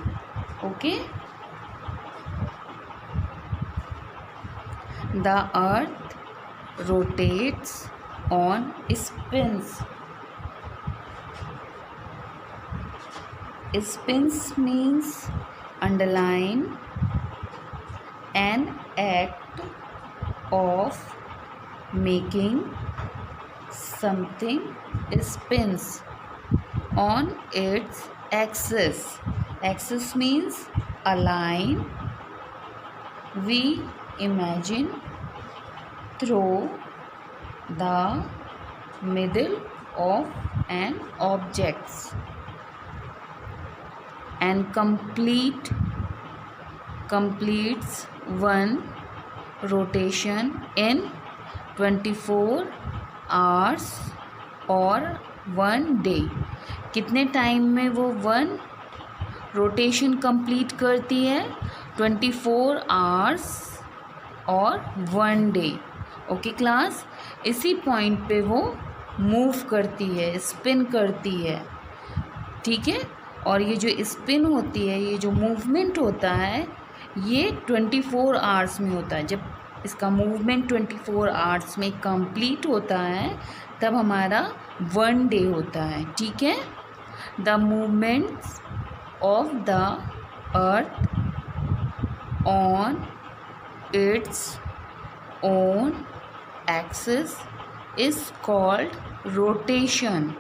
Okay? The earth rotates on spins. Spins means, underline, an act of making something spins on its axis. Axis means a line we imagine through the middle of an object, and completes one rotation in 24 hours or 1 day. कितने time में वो 1 rotation complete करती है? 24 hours और 1 day. Okay class? इसी point पे वो move करती है, स्पिन करती है. ठीक है? और ये जो स्पिन होती है, ये जो मूवमेंट होता है, ये 24 आवर्स में होता है. जब इसका मूवमेंट 24 आवर्स में कंप्लीट होता है तब हमारा 1 डे होता है. ठीक है? The movements of the earth on its own axis is called rotation.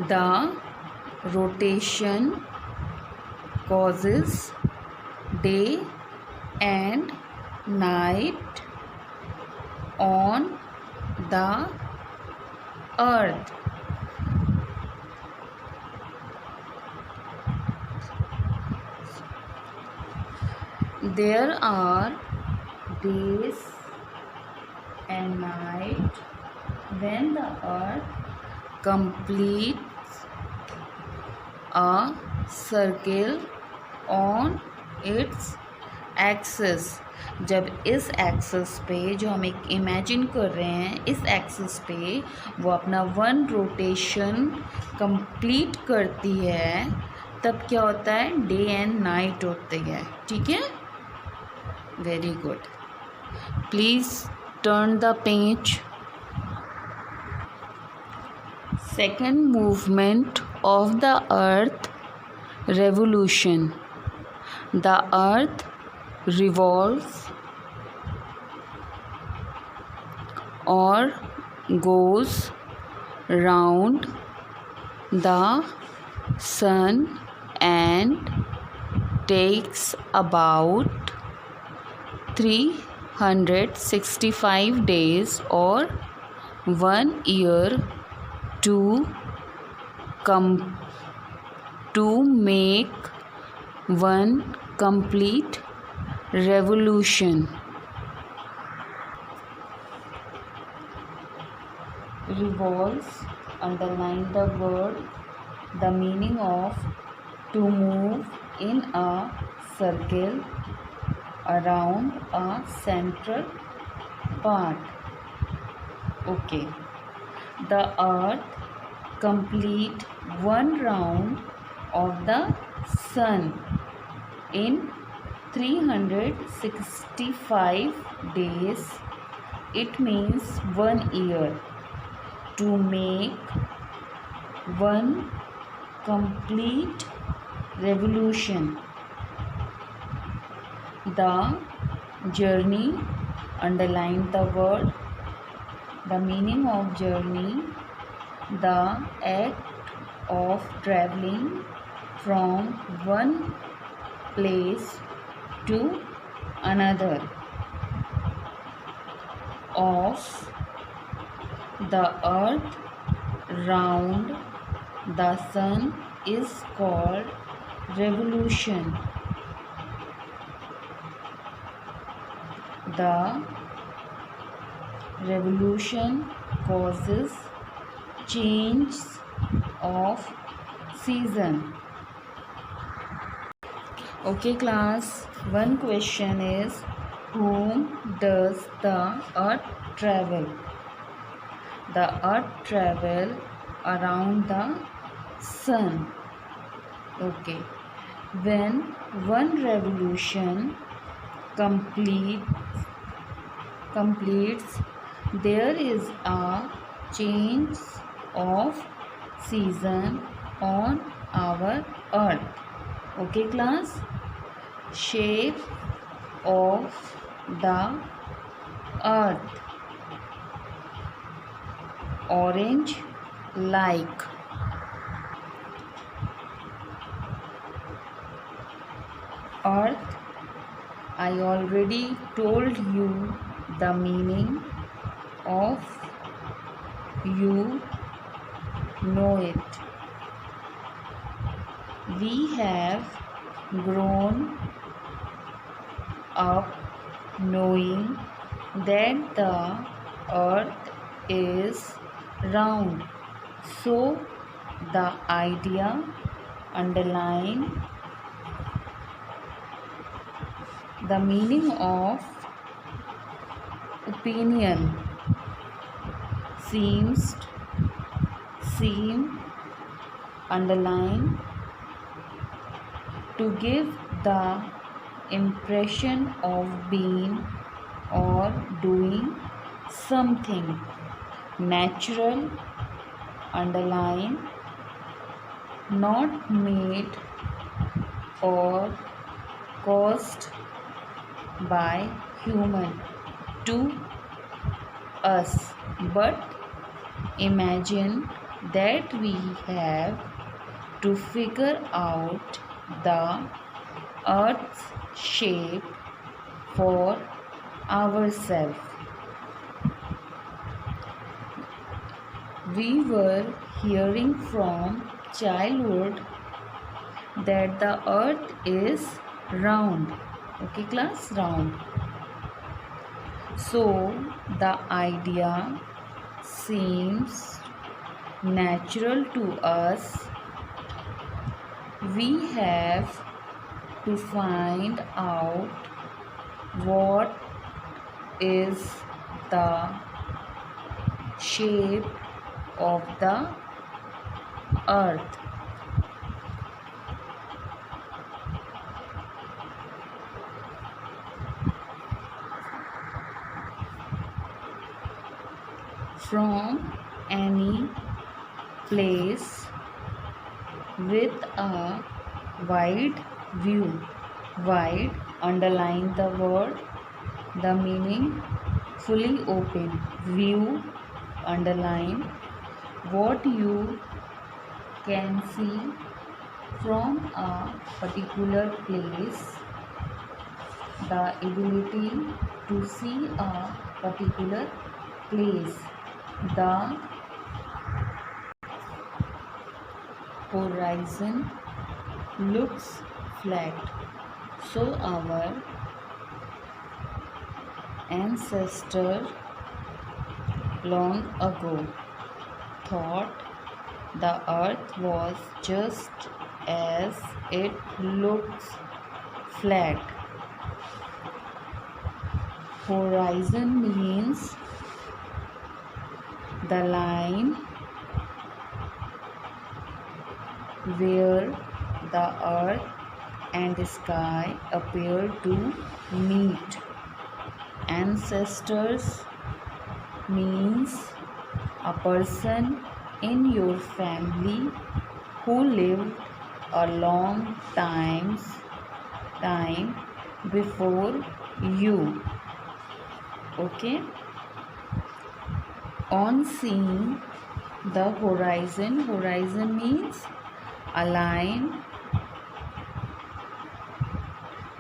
The rotation causes day and night on the earth. There are days and night when the earth completes a circle on its axis. जब इस axis पे, जो हम एक imagine कर रहे हैं, इस एक्सिस पे वो अपना 1 रोटेशन कंप्लीट करती है, तब क्या होता है? डे एंड नाइट होते हैं. ठीक है? Very good. Please turn the page. Second movement of the earth, revolution. The earth revolves or goes round the sun and takes about 365 days or 1 year to to make one complete revolution. Revolves, underline the word, the meaning of to move in a circle around a central part. Okay. The earth complete one round of the sun in 365 days. It means 1 year. To make one complete revolution. The journey, underline the word, the meaning of journey, the act of traveling from one place to another. Of the earth round the sun is called revolution. The revolution causes change of season. Okay class, one question is, whom does the earth travel? The earth travel around the sun. Okay. When one revolution completes, there is a change of season on our earth. Okay class. Shape of the earth. Orange like. Earth, I already told you the meaning of, you know it. We have grown up knowing that the earth is round. So the idea, underline the meaning of opinion, seem, underline to give the impression of being or doing something. Natural, underline not made or caused by human to us, but imagine that we have to figure out the earth's shape for ourselves. We were hearing from childhood that the earth is round. Okay class, round. So the idea seems natural to us. We have to find out what is the shape of the earth. From any place with a wide view. Wide, underline the word, the meaning fully open. View, underline what you can see from a particular place. The ability to see a particular place. The horizon, looks flat. So our ancestor long ago thought the earth was just as it looks flat. Horizon means the line where the earth and sky appear to meet. Ancestors means a person in your family who lived a long time before you. Okay? On seeing the horizon means a line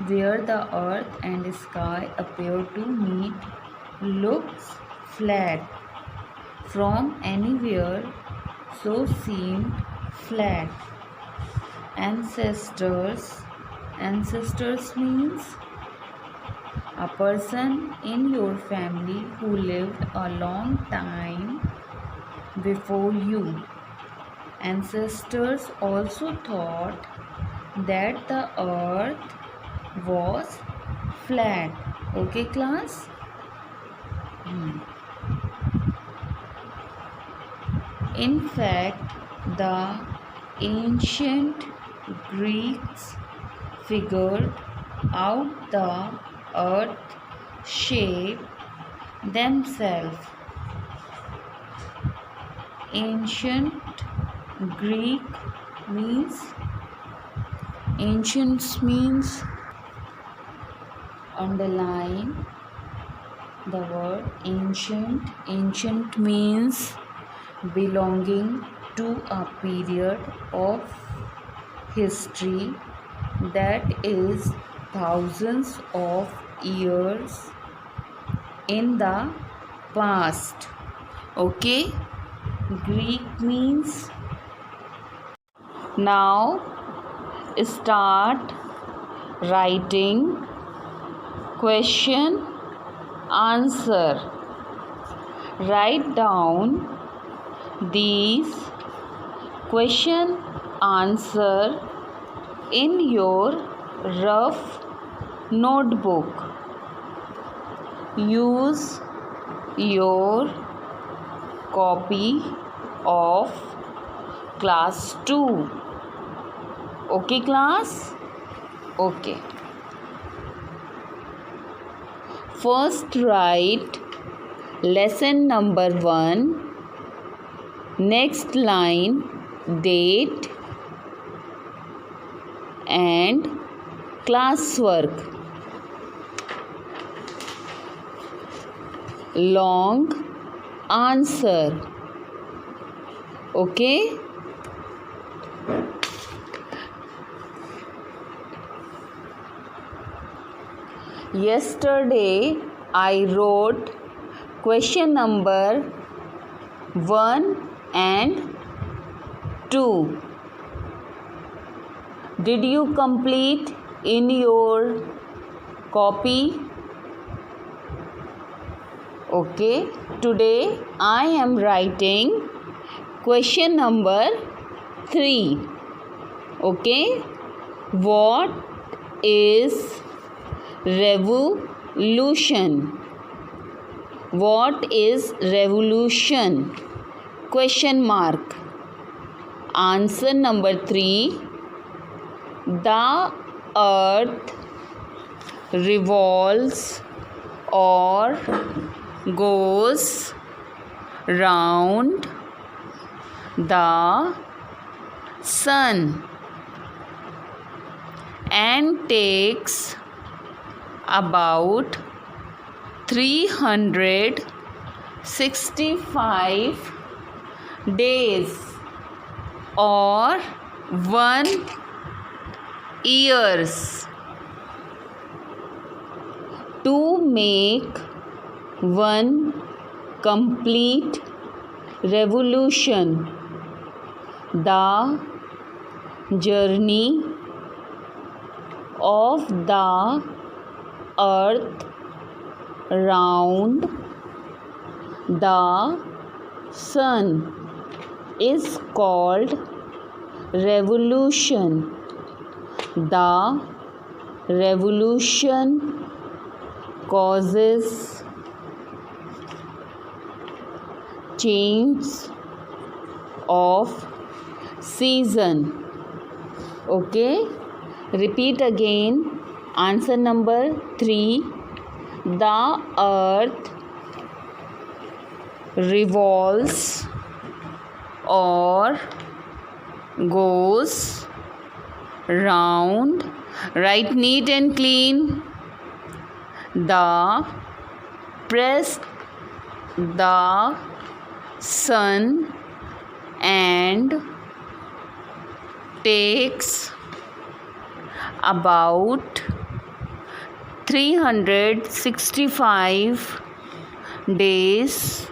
where the earth and sky appear to meet, looks flat from anywhere, so seemed flat. Ancestors means a person in your family who lived a long time before you. Ancestors also thought that the earth was flat. Okay, class? In fact, the ancient Greeks figured out the earth shape themselves. Ancient Greek means underline the word ancient. Ancient means belonging to a period of history that is thousands of years in the past. Okay? Greek means. Now start writing question answer. Write down these question answer in your rough notebook. Use your copy of class 2. Okay, class? Okay. First write lesson number 1. Next line date and classwork. Long answer. Okay? Yesterday I wrote question number 1 and 2. Did you complete in your copy? Okay. Today I am writing question number 3. Okay. What is revolution? What is revolution? Question mark. Answer number 3. The earth revolves or goes round the sun and takes about 365 days or 1 years to make one complete revolution. The journey of the earth round the sun is called revolution. The revolution causes change of season. Okay, repeat again. Answer number 3. The earth revolves or goes round. Write neat and clean. The press the sun and takes about 365 days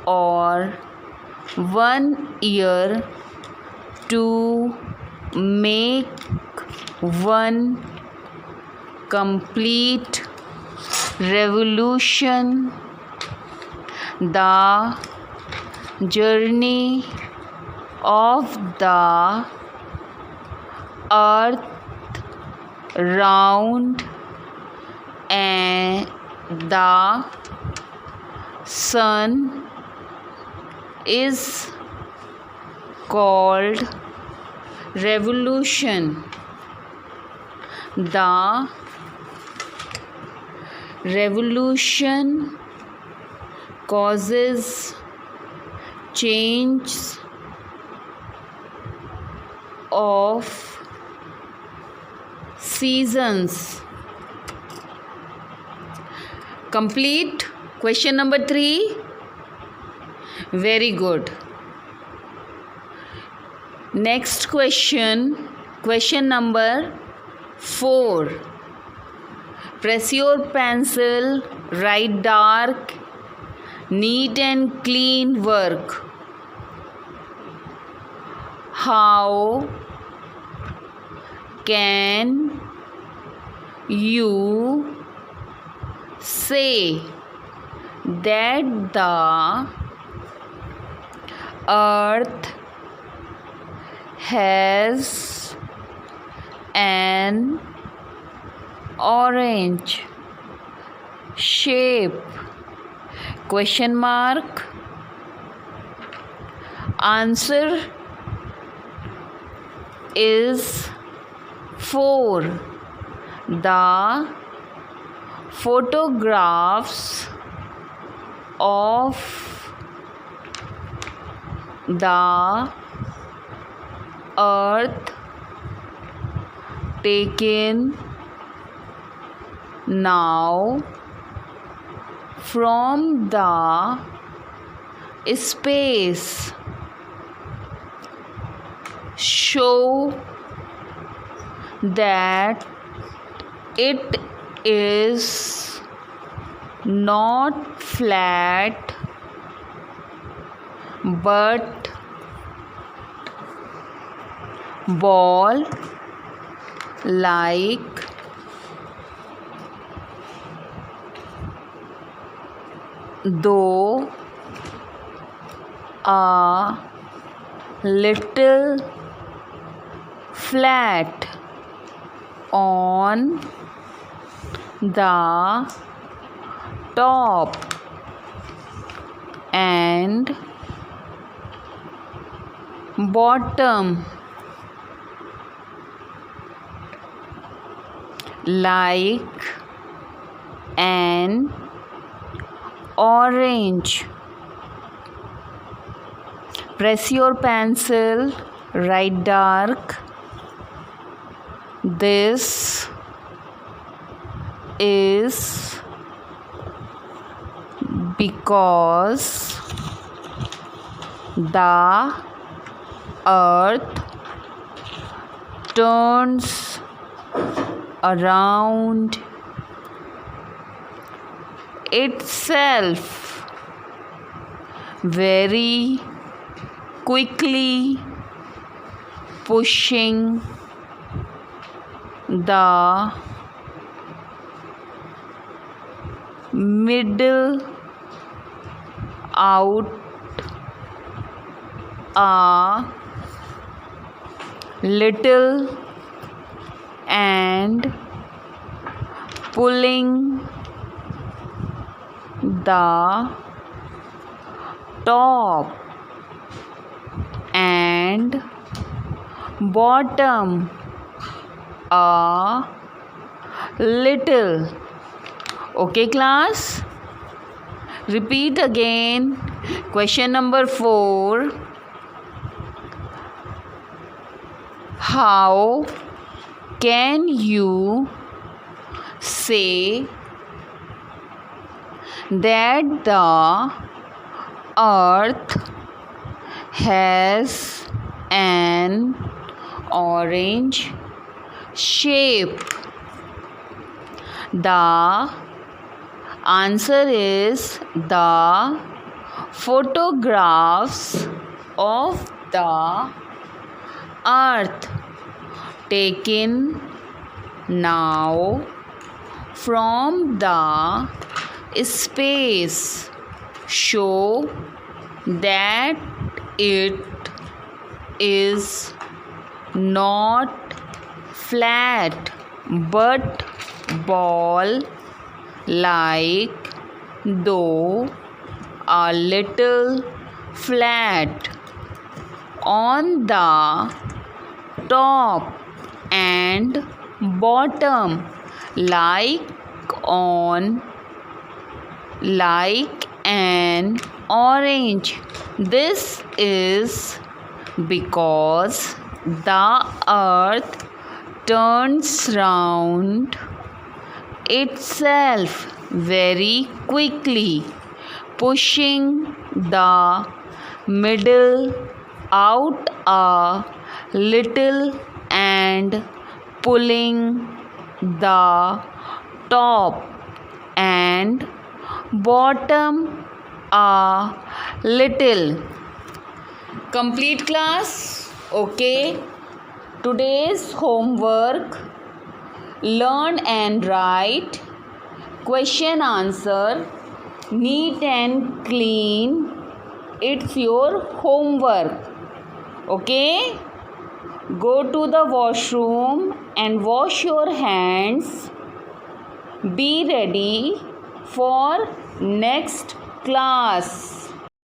or 1 year to make one complete revolution. The journey of the earth round and the sun is called revolution. The revolution causes change of seasons. Complete question number 3. Very good. Next question number 4. Press your pencil, write dark, neat and clean work. How can you say that the earth has an orange shape? Question mark. Answer is 4. The photographs of the earth taken now from the space show that it is not flat but ball like. Though a little flat on the top and bottom, like an orange. Press your pencil, write dark. This is because the earth turns around itself very quickly, pushing the middle out a little and pulling the top and bottom a little. Okay, class? Repeat again. Question number 4. How can you say that the earth has an orange shape? The answer is the photographs of the earth taken now from the space show that it is not flat but ball like, though a little flat on the top and bottom like an orange. This is because the earth turns round itself very quickly, pushing the middle out a little and pulling the top and bottom a little. Complete, class? Okay. Today's homework: learn and write question answer neat and clean. It's your homework. Okay? Go to the washroom and wash your hands. Be ready for next class.